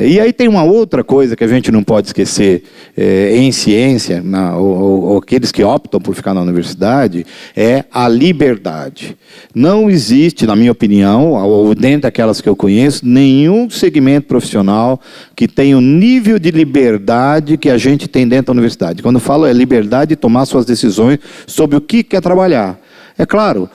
E aí tem uma outra coisa que a gente não pode esquecer em ciência, ou aqueles que optam por ficar na universidade, é a liberdade. Não existe, na minha opinião, ou dentro daquelas que eu conheço, nenhum segmento profissional que tenha o nível de liberdade que a gente tem dentro da universidade. Quando eu falo é liberdade de tomar suas decisões sobre o que quer trabalhar. É claro,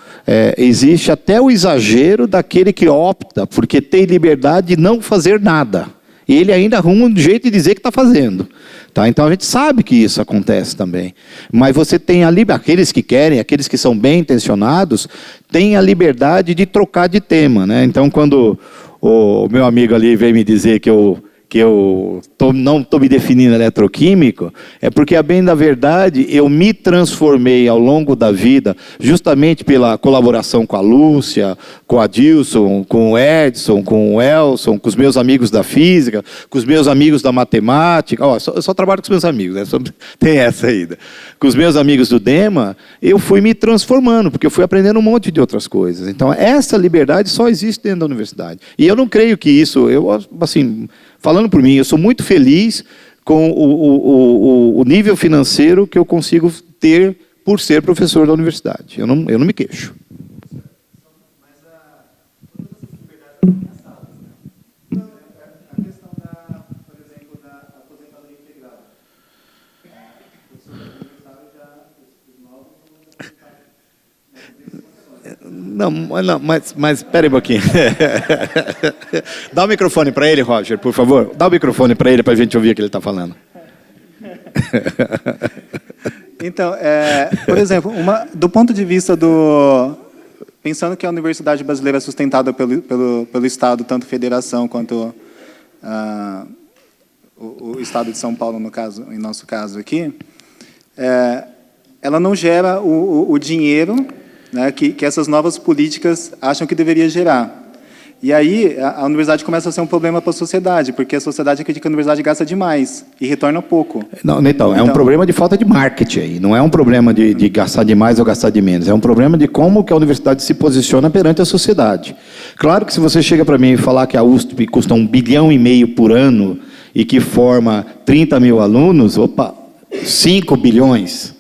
existe até o exagero daquele que opta, porque tem liberdade de não fazer nada. E ele ainda arruma um jeito de dizer que está fazendo. Tá? Então a gente sabe que isso acontece também. Mas você tem aqueles que querem, aqueles que são bem intencionados, têm a liberdade de trocar de tema. Né? Então quando o meu amigo ali veio me dizer que eu não estou me definindo eletroquímico, é porque, a bem da verdade, eu me transformei ao longo da vida, justamente pela colaboração com a Lúcia, com o Adilson, com o Edson, com o Elson, com os meus amigos da física, com os meus amigos da matemática. Eu só trabalho com os meus amigos, né? Tem essa ainda. Com os meus amigos do DEMA, eu fui me transformando, porque eu fui aprendendo um monte de outras coisas. Então, essa liberdade só existe dentro da universidade. E eu não creio que isso, falando por mim, eu sou muito feliz com o nível financeiro que eu consigo ter por ser professor da universidade. Eu não me queixo. Não, mas espere um pouquinho. Dá o microfone para ele, Roger, por favor. Dá o microfone para ele, para a gente ouvir o que ele está falando. Então, por exemplo, do ponto de vista pensando que a universidade brasileira é sustentada pelo Estado, tanto federação quanto o Estado de São Paulo, em nosso caso aqui, ela não gera o dinheiro, né, que essas novas políticas acham que deveria gerar. E aí a universidade começa a ser um problema para a sociedade, porque a sociedade acredita que a universidade gasta demais e retorna pouco. Não, então, é um problema de falta de marketing aí. Não é um problema de gastar demais ou gastar de menos. É um problema de como que a universidade se posiciona perante a sociedade. Claro que se você chega para mim e falar que a USP custa 1,5 bilhão por ano e que forma 30 mil alunos, 5 bilhões,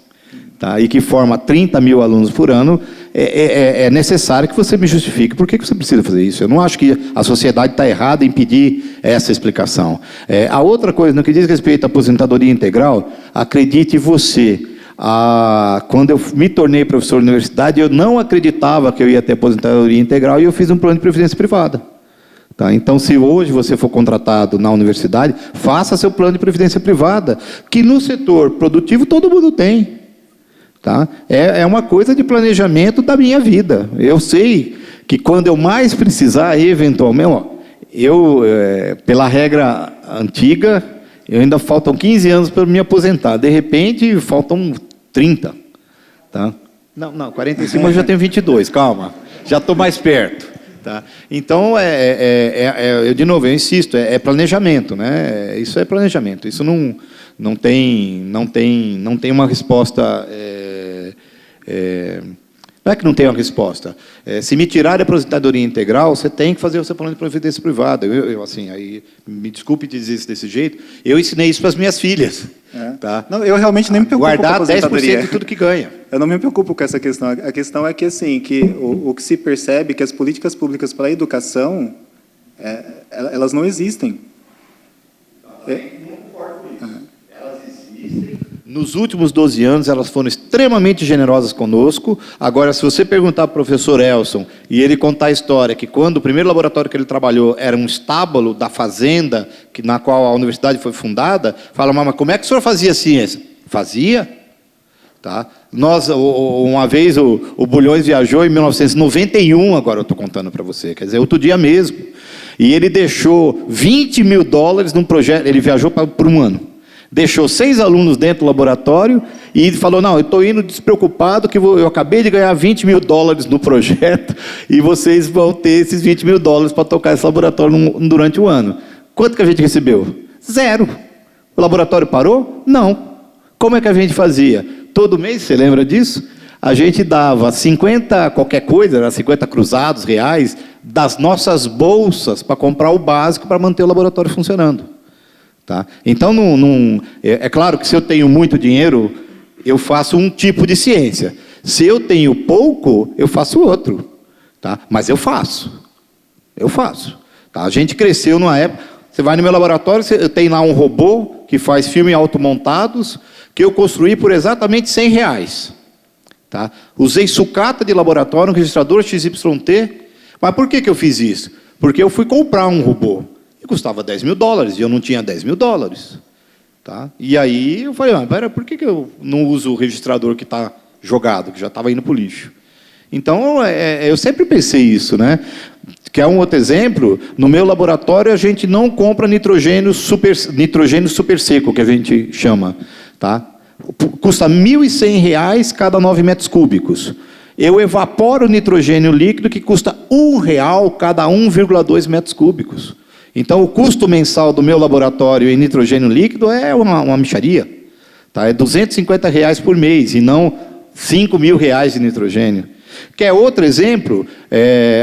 tá? E que forma 30 mil alunos por ano, é necessário que você me justifique por que você precisa fazer isso. Eu não acho que a sociedade está errada em pedir essa explicação. A outra coisa, no que diz respeito à aposentadoria integral, acredite você, quando eu me tornei professor da universidade, eu não acreditava que eu ia ter aposentadoria integral e eu fiz um plano de previdência privada. Tá? Então, se hoje você for contratado na universidade, faça seu plano de previdência privada, que no setor produtivo todo mundo tem. Tá? É uma coisa de planejamento da minha vida. Eu sei que quando eu mais precisar, eventualmente, pela regra antiga, ainda faltam 15 anos para me aposentar. De repente, faltam 30. Tá? Não, 45 eu já tenho 22, calma. Já estou mais perto. Tá? Então, de novo, eu insisto, é planejamento. Né? Isso é planejamento. Isso não tem uma resposta... não é que não tem uma resposta. Se me tirar a aposentadoria integral, você tem que fazer o seu plano de previdência privada. Aí, me desculpe dizer isso desse jeito, eu ensinei isso para as minhas filhas. Tá? Não, eu realmente nem me preocupo guardar com a aposentadoria. 10% de tudo que ganha. Eu não me preocupo com essa questão. A questão é que, assim, o que se percebe é que as políticas públicas para a educação, elas não existem. Nos últimos 12 anos, elas foram extremamente generosas conosco. Agora, se você perguntar para o professor Elson, e ele contar a história, que quando o primeiro laboratório que ele trabalhou era um estábulo da fazenda, na qual a universidade foi fundada, fala, mas como é que o senhor fazia ciência? Fazia. Tá? Uma vez, o Bulhões viajou em 1991, agora eu estou contando para você, quer dizer, outro dia mesmo. E ele deixou $20 mil num projeto, ele viajou por um ano. Deixou 6 alunos dentro do laboratório e falou, não, eu estou indo despreocupado que eu acabei de ganhar $20 mil no projeto e vocês vão ter esses $20 mil para tocar esse laboratório durante o ano. Quanto que a gente recebeu? 0. O laboratório parou? Não. Como é que a gente fazia? Todo mês, você lembra disso? A gente dava 50, qualquer coisa, era 50 cruzados reais, das nossas bolsas para comprar o básico para manter o laboratório funcionando. Tá? Então, é claro que se eu tenho muito dinheiro, eu faço um tipo de ciência. Se eu tenho pouco, eu faço outro. Tá? Mas eu faço. Tá? A gente cresceu numa época... Você vai no meu laboratório, tem lá um robô que faz filmes automontados, que eu construí por exatamente R$100. Tá? Usei sucata de laboratório, um registrador XYT. Mas por que eu fiz isso? Porque eu fui comprar um robô. Custava $10 mil e eu não tinha $10 mil. Tá? E aí eu falei, por que eu não uso o registrador que está jogado, que já estava indo para o lixo? Então, eu sempre pensei isso, né? Que é um outro exemplo, no meu laboratório a gente não compra nitrogênio super seco, que a gente chama, tá? Custa R$ 1.100 cada 9 metros cúbicos. Eu evaporo nitrogênio líquido que custa R$ 1 cada 1,2 metros cúbicos. Então, o custo mensal do meu laboratório em nitrogênio líquido é uma mixaria. Tá? É R$ 250 por mês, e não R$ 5.000 de nitrogênio. Quer outro exemplo?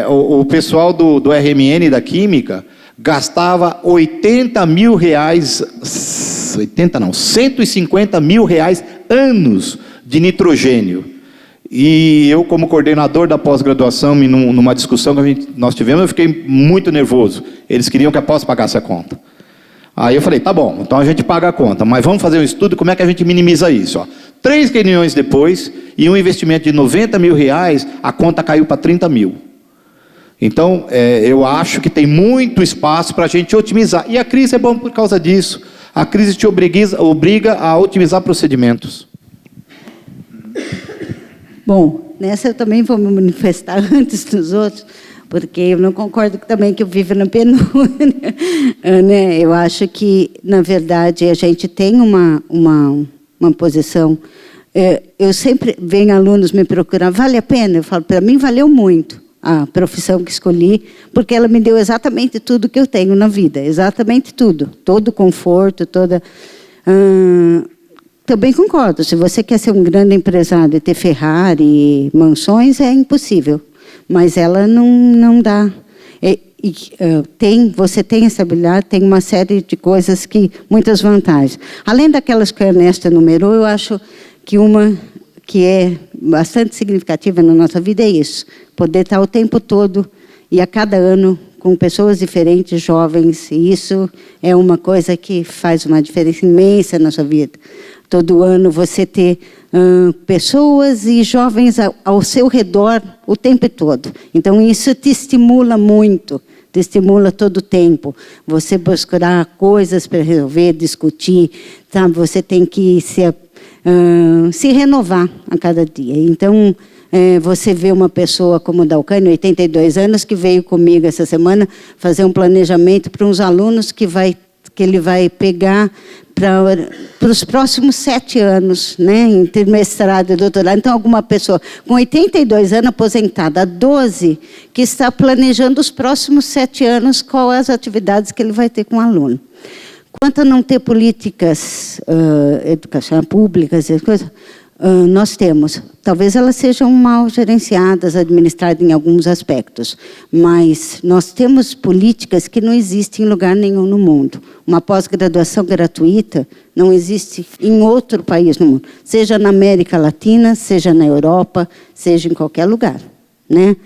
O pessoal do RMN da Química gastava R$150 mil anos de nitrogênio. E eu, como coordenador da pós-graduação, numa discussão que nós tivemos, eu fiquei muito nervoso. Eles queriam que a pós pagasse a conta. Aí eu falei, tá bom, então a gente paga a conta, mas vamos fazer um estudo, como é que a gente minimiza isso? Ó. 3 reuniões depois, e um investimento de R$90 mil, a conta caiu para 30 mil. Então, eu acho que tem muito espaço para a gente otimizar. E a crise é bom por causa disso. A crise te obriga a otimizar procedimentos. Bom, nessa eu também vou me manifestar antes dos outros, porque eu não concordo também que eu vivo na penúria. Né? Eu acho que, na verdade, a gente tem uma posição... eu sempre venho alunos me procurar, vale a pena? Eu falo, para mim valeu muito a profissão que escolhi, porque ela me deu exatamente tudo que eu tenho na vida, exatamente tudo, todo o conforto, toda... Também concordo, se você quer ser um grande empresário e ter Ferrari, mansões, é impossível, mas ela não dá. Você tem estabilidade, tem uma série de coisas muitas vantagens. Além daquelas que a Ernesto enumerou, eu acho que uma que é bastante significativa na nossa vida é isso, poder estar o tempo todo e a cada ano com pessoas diferentes, jovens, e isso é uma coisa que faz uma diferença imensa na sua vida. Todo ano você ter pessoas e jovens ao seu redor o tempo todo. Então, isso te estimula muito, te estimula todo o tempo. Você buscar coisas para resolver, discutir, sabe? Você tem que se renovar a cada dia. Então, você vê uma pessoa como o Dalcânio, 82 anos, que veio comigo essa semana fazer um planejamento para uns alunos que ele vai pegar para os próximos 7 anos, né, entre mestrado e doutorado. Então, alguma pessoa com 82 anos, aposentada há 12, que está planejando os próximos 7 anos, quais as atividades que ele vai ter com o aluno. Quanto a não ter políticas educacionais públicas, nós temos. Talvez elas sejam mal gerenciadas, administradas em alguns aspectos, mas nós temos políticas que não existem em lugar nenhum no mundo. Uma pós-graduação gratuita não existe em outro país no mundo, seja na América Latina, seja na Europa, seja em qualquer lugar, né?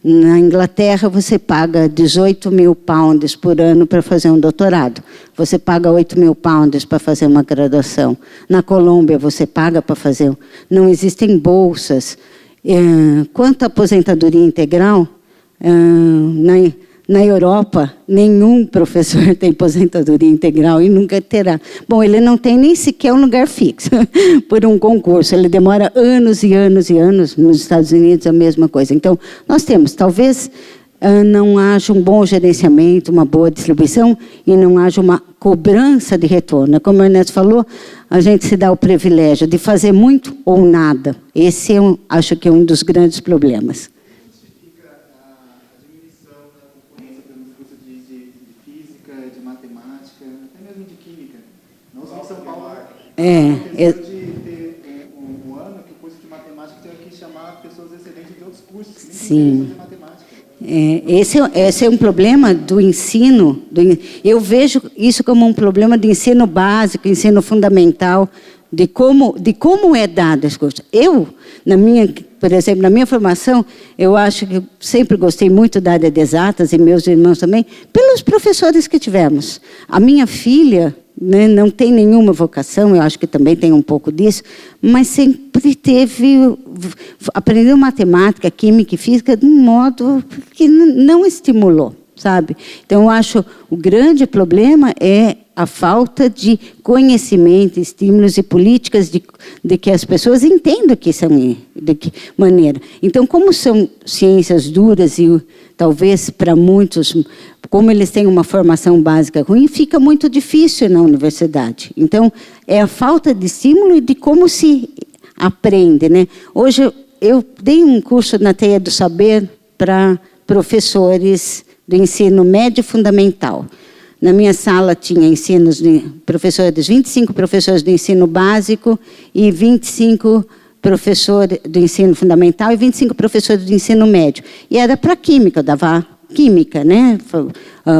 Na Inglaterra, você paga 18 mil pounds por ano para fazer um doutorado. Você paga 8 mil pounds para fazer uma graduação. Na Colômbia, você paga para fazer... Não existem bolsas. Quanto à aposentadoria integral, na Europa, nenhum professor tem aposentadoria integral e nunca terá. Bom, ele não tem nem sequer um lugar fixo por um concurso. Ele demora anos e anos e anos. Nos Estados Unidos, a mesma coisa. Então, nós temos, talvez, não haja um bom gerenciamento, uma boa distribuição e não haja uma cobrança de retorno. Como o Ernesto falou, a gente se dá o privilégio de fazer muito ou nada. Esse acho que é um dos grandes problemas. De ter um ano que o curso de matemática tem que chamar pessoas excelentes de outros cursos. Sim. Esse é um problema do ensino. Eu vejo isso como um problema de ensino básico, ensino fundamental, de como é dado esse curso. Por exemplo, na minha formação, eu acho que eu sempre gostei muito da área de exatas, e meus irmãos também, pelos professores que tivemos. A minha filha... né, não tem nenhuma vocação, eu acho que também tem um pouco disso, mas sempre aprendeu matemática, química e física de um modo que não estimulou, sabe? Então, eu acho o grande problema é a falta de conhecimento, estímulos e políticas de que as pessoas entendam que são de que maneira. Então, como são ciências duras e talvez para muitos, como eles têm uma formação básica ruim, fica muito difícil na universidade. Então, é a falta de estímulo e de como se aprende, né? Hoje eu dei um curso na Teia do Saber para professores do ensino médio fundamental. Na minha sala tinha professores, 25 professores do ensino básico e 25 professores do ensino fundamental e 25 professores do ensino médio. E era para química, eu dava química, né?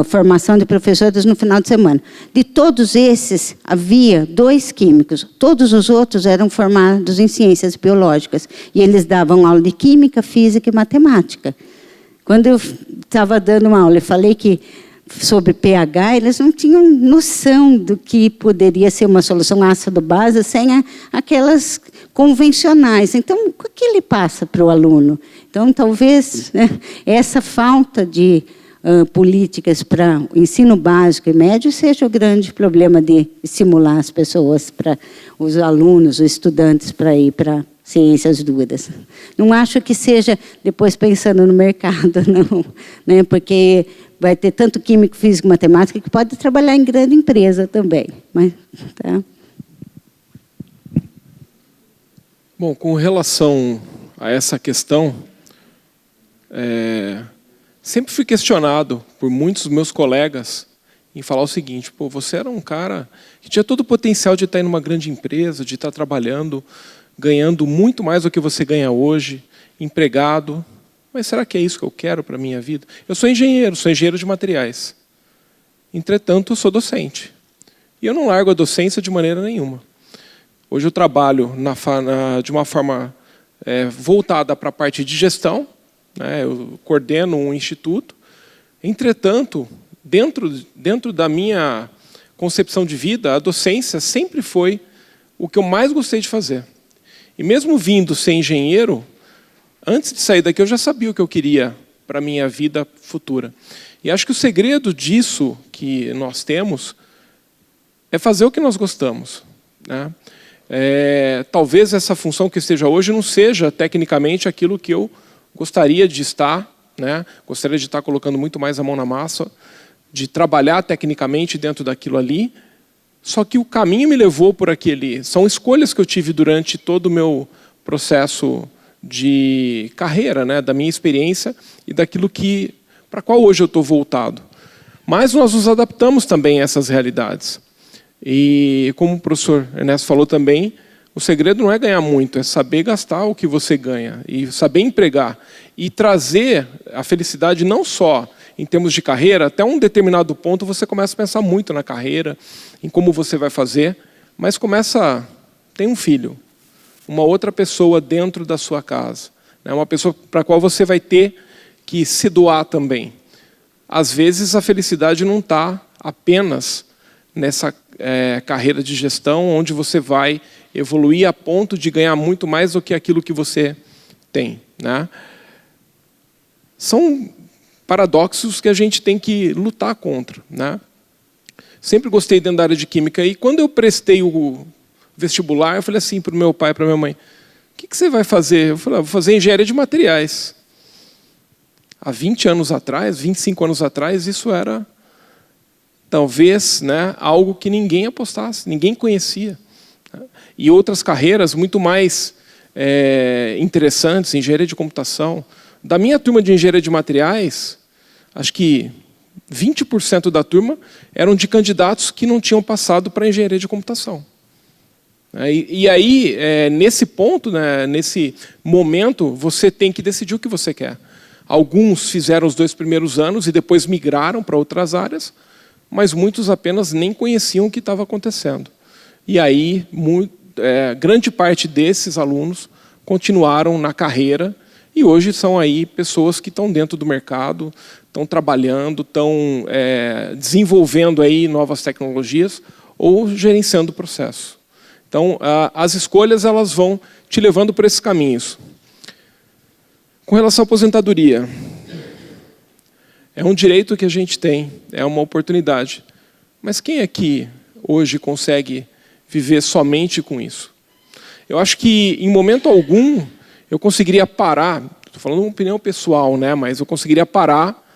Formação de professores no final de semana. De todos esses, havia 2 químicos. Todos os outros eram formados em ciências biológicas. E eles davam aula de química, física e matemática. Quando eu estava dando uma aula, eu falei que sobre pH, eles não tinham noção do que poderia ser uma solução ácido-base sem aquelas convencionais. Então, o que ele passa para o aluno? Então, talvez, né, essa falta de políticas para o ensino básico e médio seja o grande problema de estimular as pessoas, para os alunos, os estudantes, para ir para ciências duras. Não acho que seja depois pensando no mercado, não, né, porque vai ter tanto químico, físico, matemática que pode trabalhar em grande empresa também. Mas, tá. Bom, com relação a essa questão, sempre fui questionado por muitos dos meus colegas em falar o seguinte: pô, você era um cara que tinha todo o potencial de estar em uma grande empresa, de estar trabalhando, ganhando muito mais do que você ganha hoje, empregado. Mas será que é isso que eu quero para a minha vida? Eu sou engenheiro de materiais. Entretanto, eu sou docente. E eu não largo a docência de maneira nenhuma. Hoje eu trabalho de uma forma voltada para a parte de gestão, né? Eu coordeno um instituto. Entretanto, dentro da minha concepção de vida, a docência sempre foi o que eu mais gostei de fazer. E mesmo vindo ser engenheiro, antes de sair daqui, eu já sabia o que eu queria para a minha vida futura. E acho que o segredo disso que nós temos é fazer o que nós gostamos, né? Talvez essa função que eu esteja hoje não seja, tecnicamente, aquilo que eu gostaria de estar, né? Gostaria de estar colocando muito mais a mão na massa, de trabalhar tecnicamente dentro daquilo ali, só que o caminho me levou por aquele... São escolhas que eu tive durante todo o meu processo de carreira, né, da minha experiência e daquilo para qual hoje eu estou voltado. Mas nós nos adaptamos também a essas realidades. E como o professor Ernesto falou também, o segredo não é ganhar muito, é saber gastar o que você ganha e saber empregar e trazer a felicidade não só em termos de carreira. Até um determinado ponto você começa a pensar muito na carreira, em como você vai fazer, mas tem um filho, uma outra pessoa dentro da sua casa, né? Uma pessoa para a qual você vai ter que se doar também. Às vezes a felicidade não está apenas nessa carreira de gestão, onde você vai evoluir a ponto de ganhar muito mais do que aquilo que você tem, né? São paradoxos que a gente tem que lutar contra, né? Sempre gostei dentro da área de química, e quando eu prestei o vestibular, eu falei assim para o meu pai e para a minha mãe: o que você vai fazer? Eu falei: vou fazer engenharia de materiais. Há 20 anos atrás, 25 anos atrás, isso era talvez, né, algo que ninguém apostasse, ninguém conhecia. E outras carreiras muito mais interessantes, engenharia de computação. Da minha turma de engenharia de materiais, acho que 20% da turma eram de candidatos que não tinham passado para engenharia de computação. E aí, nesse ponto, né, nesse momento, você tem que decidir o que você quer. Alguns fizeram os 2 primeiros anos e depois migraram para outras áreas, mas muitos apenas nem conheciam o que estava acontecendo. E aí, grande parte desses alunos continuaram na carreira e hoje são aí pessoas que estão dentro do mercado, estão trabalhando, estão desenvolvendo aí novas tecnologias ou gerenciando o processo. Então, as escolhas elas vão te levando por esses caminhos. Com relação à aposentadoria, é um direito que a gente tem, é uma oportunidade. Mas quem aqui hoje consegue viver somente com isso? Eu acho que, em momento algum, eu conseguiria parar, estou falando uma opinião pessoal, né? Mas eu conseguiria parar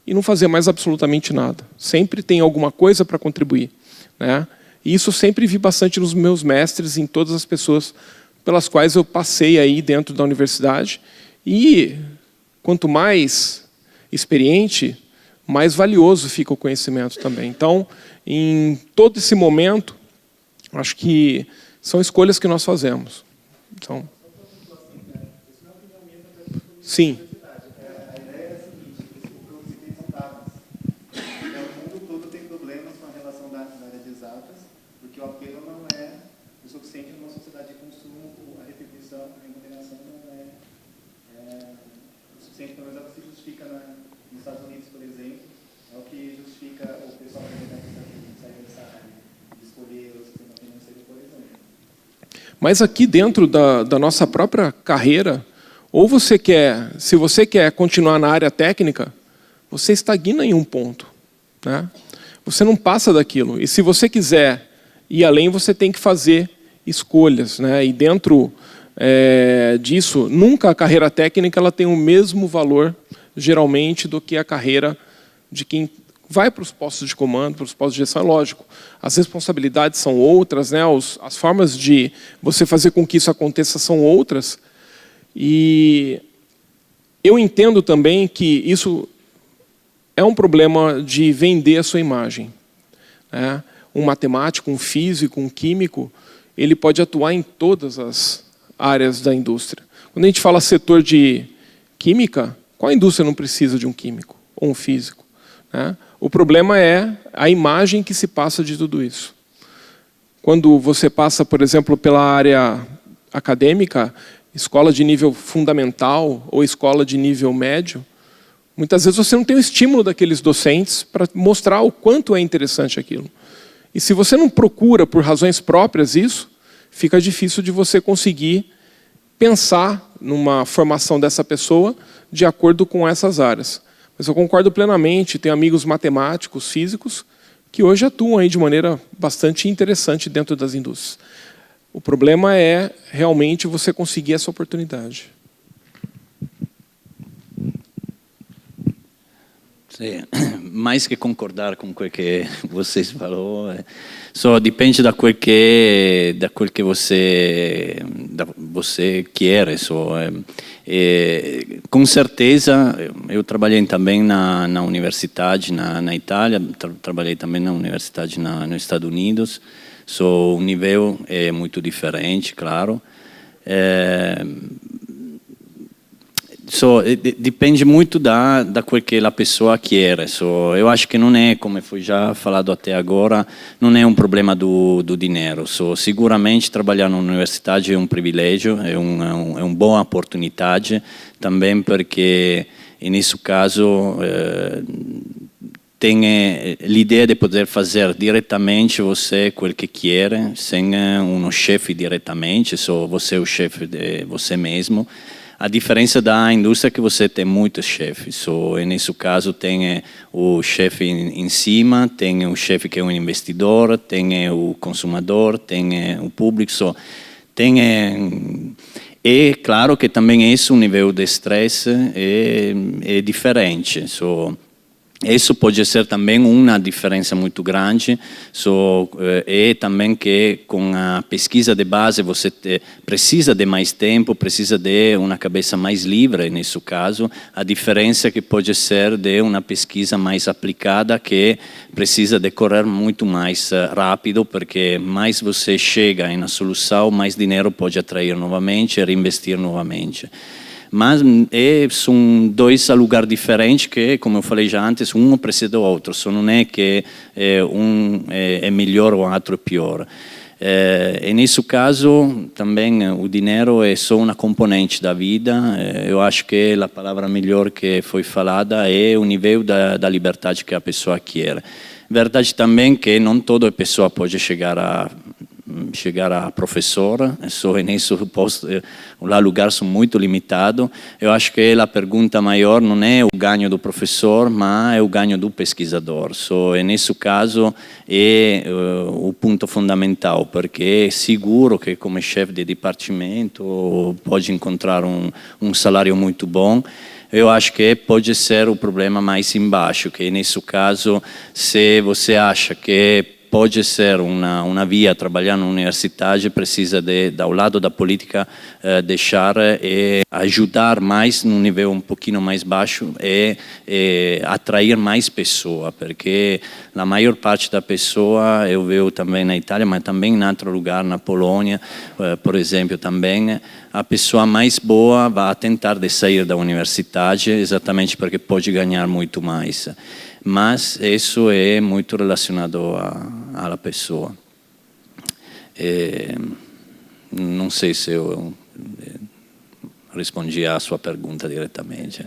e não fazer mais absolutamente nada. Sempre tem alguma coisa para contribuir, né? E isso eu sempre vi bastante nos meus mestres, em todas as pessoas pelas quais eu passei aí dentro da universidade. E quanto mais experiente, mais valioso fica o conhecimento também. Então, em todo esse momento, acho que são escolhas que nós fazemos. Então, sim. A ideia é a seguinte, o que eu citei são dados. O mundo todo tem problemas com a relação da área de exatas, porque o apelo não é o suficiente numa sociedade de consumo, a retribuição, a remuneração não é o suficiente, pelo menos é o que se justifica nos Estados Unidos, por exemplo, é o que justifica o pessoal que sair dessa área, de escolher o sistema financeiro, por exemplo. Mas aqui dentro da nossa própria carreira, ou você quer, se você quer continuar na área técnica, você estagna em um ponto, né? Você não passa daquilo. E se você quiser ir além, você tem que fazer escolhas, né? E dentro disso, nunca a carreira técnica ela tem o mesmo valor, geralmente, do que a carreira de quem vai para os postos de comando, para os postos de gestão. É lógico, as responsabilidades são outras, né? As formas de você fazer com que isso aconteça são outras. E eu entendo também que isso é um problema de vender a sua imagem, né? Um matemático, um físico, um químico, ele pode atuar em todas as áreas da indústria. Quando a gente fala setor de química, qual indústria não precisa de um químico ou um físico, né? O problema é a imagem que se passa de tudo isso. Quando você passa, por exemplo, pela área acadêmica, escola de nível fundamental ou escola de nível médio, muitas vezes você não tem o estímulo daqueles docentes para mostrar o quanto é interessante aquilo. E se você não procura por razões próprias isso, fica difícil de você conseguir pensar numa formação dessa pessoa de acordo com essas áreas. Mas eu concordo plenamente, tenho amigos matemáticos, físicos, que hoje atuam aí de maneira bastante interessante dentro das indústrias. O problema é realmente você conseguir essa oportunidade. Sim, mais que concordar com o que vocês falou, só depende da quel que você quer. Com certeza, eu trabalhei também na universidade na Itália, trabalhei também na universidade nos Estados Unidos. O nível é muito diferente, claro. Depende muito da quel que a pessoa quer. Eu acho que não é, como foi já falado até agora, não é um problema do dinheiro. Seguramente trabalhar na universidade é um privilégio, é uma boa oportunidade, também porque, nesse caso, tem l'idea de poder fazer diretamente você quel que quer, sem um chefe diretamente, você é o chefe de você mesmo. A diferença da indústria é que você tem muitos chefes. Nesse caso, tem o chefe em cima, tem o chefe que é um investidor, tem o consumidor, tem o público. É claro que também esse nível de estresse é diferente. Isso pode ser também uma diferença muito grande, é também que com a pesquisa de base você precisa de mais tempo, precisa de uma cabeça mais livre nesse caso, a diferença que pode ser de uma pesquisa mais aplicada que precisa de correr muito mais rápido, porque mais você chega em uma solução, mais dinheiro pode atrair novamente e reinvestir novamente. Mas são dois lugares diferentes que, como eu falei já antes, um precede do outro. Não é que um é melhor ou o outro é pior. E nesse caso, também o dinheiro é só uma componente da vida. Eu acho que a palavra melhor que foi falada é o nível da liberdade que a pessoa quer. Verdade também que não toda pessoa pode chegar a chegar a professora, só nisso o lugar são muito limitado. Eu acho que a pergunta maior não é o ganho do professor, mas é o ganho do pesquisador. Só nesse caso é o ponto fundamental, porque é seguro que como chefe de departamento pode encontrar um salário muito bom. Eu acho que pode ser o problema mais embaixo, que nesse caso, se você acha que pode ser uma via trabalhar na universidade, precisa ao lado da política deixar e ajudar mais num nível um pouquinho mais baixo e atrair mais pessoas, porque a maior parte da pessoa, eu vejo também na Itália, mas também em outro lugar, na Polônia, por exemplo, também, a pessoa mais boa vai tentar de sair da universidade exatamente porque pode ganhar muito mais. Mas isso é muito relacionado à pessoa. Não sei se eu respondi à sua pergunta diretamente.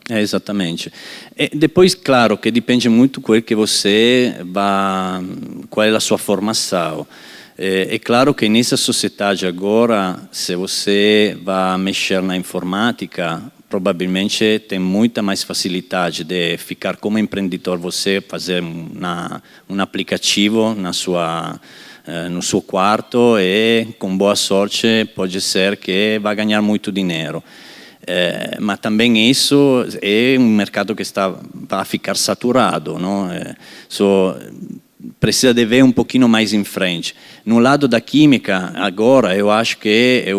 Exatamente. E depois, claro, que depende muito do que você vai, qual é a sua formação. É claro que nessa sociedade agora, se você vai mexer na informática, provavelmente tem muita mais facilidade de ficar como empreendedor, você fazer um aplicativo no seu quarto e, com boa sorte, pode ser que vai ganhar muito dinheiro. Mas também isso é um mercado que está a ficar saturado, não? Precisa de ver um pouquinho mais em frente. No lado da química, agora, eu acho que é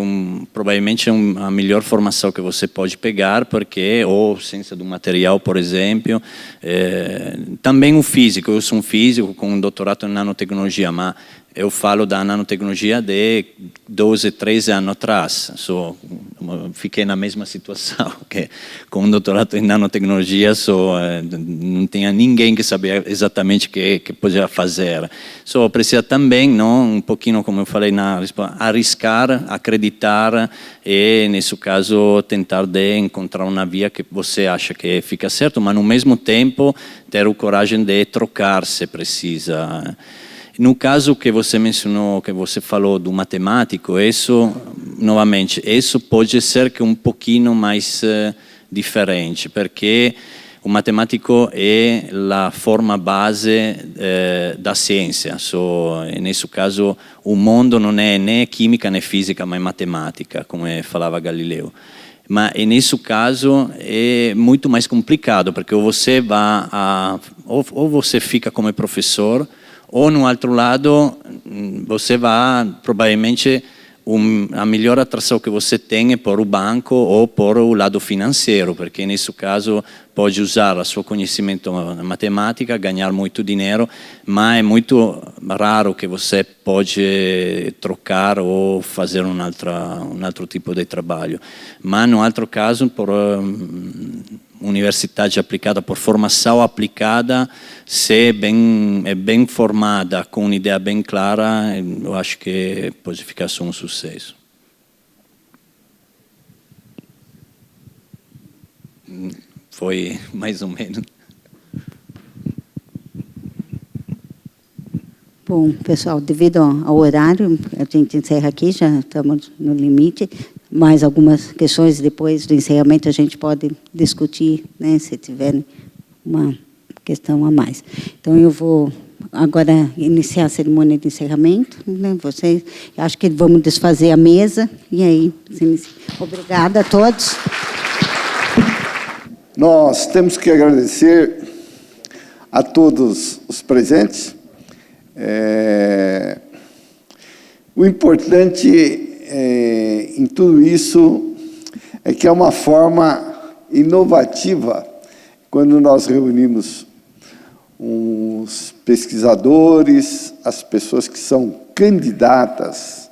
provavelmente a melhor formação que você pode pegar, porque, ou ciência do material, por exemplo, também o físico. Eu sou um físico com um doutorado em nanotecnologia, mas eu falo da nanotecnologia de 12, 13 anos atrás. Fiquei na mesma situação, que com um doutorado em nanotecnologia não tinha ninguém que sabia exatamente o que podia fazer. Precisa também, não, um pouquinho, como eu falei, arriscar, acreditar e, nesse caso, tentar de encontrar uma via que você acha que fica certo, mas, no mesmo tempo, ter a coragem de trocar se precisa. No caso que você mencionou, que você falou do matemático, isso, novamente, isso pode ser que um pouquinho mais diferente, porque o matemático é a forma base da ciência. Nesse caso, o mundo não é nem química nem física, mas matemática, como falava Galileu. Mas nesse caso é muito mais complicado, porque ou você fica como professor, ou, no outro lado, você vai, provavelmente, a melhor atração que você tem é por o banco ou por o lado financeiro, porque, nesse caso, pode usar o seu conhecimento na matemática, ganhar muito dinheiro, mas é muito raro que você pode trocar ou fazer um outro tipo de trabalho. Mas, no outro caso, por universidade aplicada, por formação aplicada, se é bem formada, com uma ideia bem clara, eu acho que pode ficar só um sucesso. Foi mais ou menos. Bom, pessoal, devido ao horário, a gente encerra aqui, já estamos no limite. Mais algumas questões depois do encerramento a gente pode discutir, né, se tiverem uma questão a mais. Então, eu vou agora iniciar a cerimônia de encerramento. Né, vocês, acho que vamos desfazer a mesa e aí se inicia. Obrigada a todos. Nós temos que agradecer a todos os presentes. O importante em tudo isso é que é uma forma inovativa quando nós reunimos os pesquisadores, as pessoas que são candidatas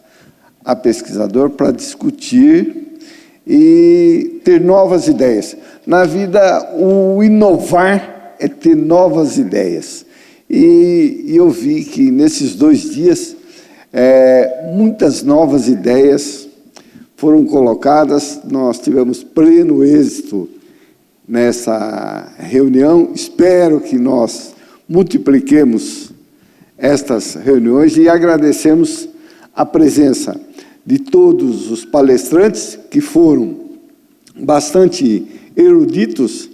a pesquisador para discutir e ter novas ideias. Na vida, o inovar é ter novas ideias. E eu vi que nesses 2 dias muitas novas ideias foram colocadas, nós tivemos pleno êxito nessa reunião. Espero que nós multipliquemos estas reuniões e agradecemos a presença de todos os palestrantes que foram bastante eruditos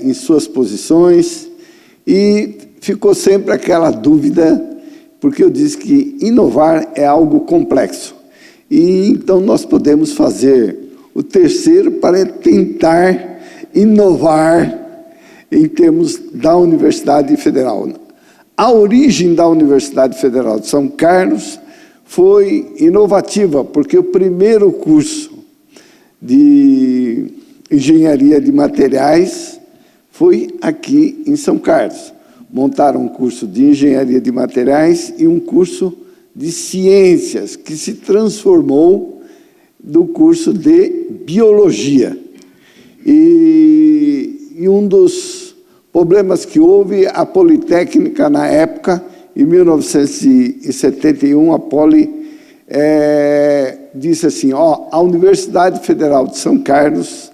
em suas posições, e ficou sempre aquela dúvida, porque eu disse que inovar é algo complexo. E então nós podemos fazer o terceiro para tentar inovar em termos da Universidade Federal. A origem da Universidade Federal de São Carlos foi inovativa, porque o primeiro curso de engenharia de materiais foi aqui em São Carlos. Montaram um curso de engenharia de materiais e um curso de ciências, que se transformou do curso de biologia. E um dos problemas que houve, a Politécnica, na época, em 1971, a Poli disse assim, a Universidade Federal de São Carlos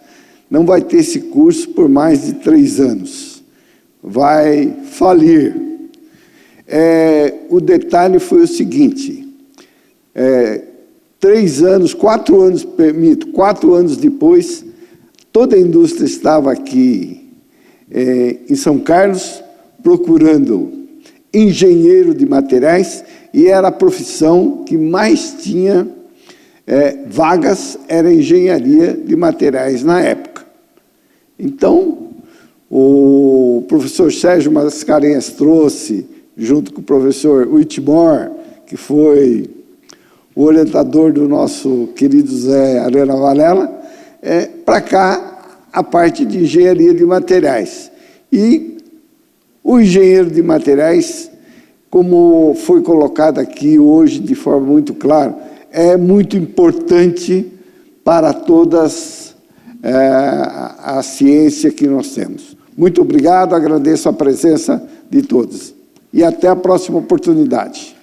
não vai ter esse curso por mais de 3 anos. Vai falir. O detalhe foi o seguinte, 4 anos depois, toda a indústria estava aqui em São Carlos procurando engenheiro de materiais, e era a profissão que mais tinha vagas, era engenharia de materiais na época. Então, o professor Sérgio Mascarenhas trouxe, junto com o professor Whitmore, que foi o orientador do nosso querido Zé Arena Varela, para cá a parte de engenharia de materiais. E o engenheiro de materiais, como foi colocado aqui hoje de forma muito clara, é muito importante para todas a ciência que nós temos. Muito obrigado, agradeço a presença de todos. E até a próxima oportunidade.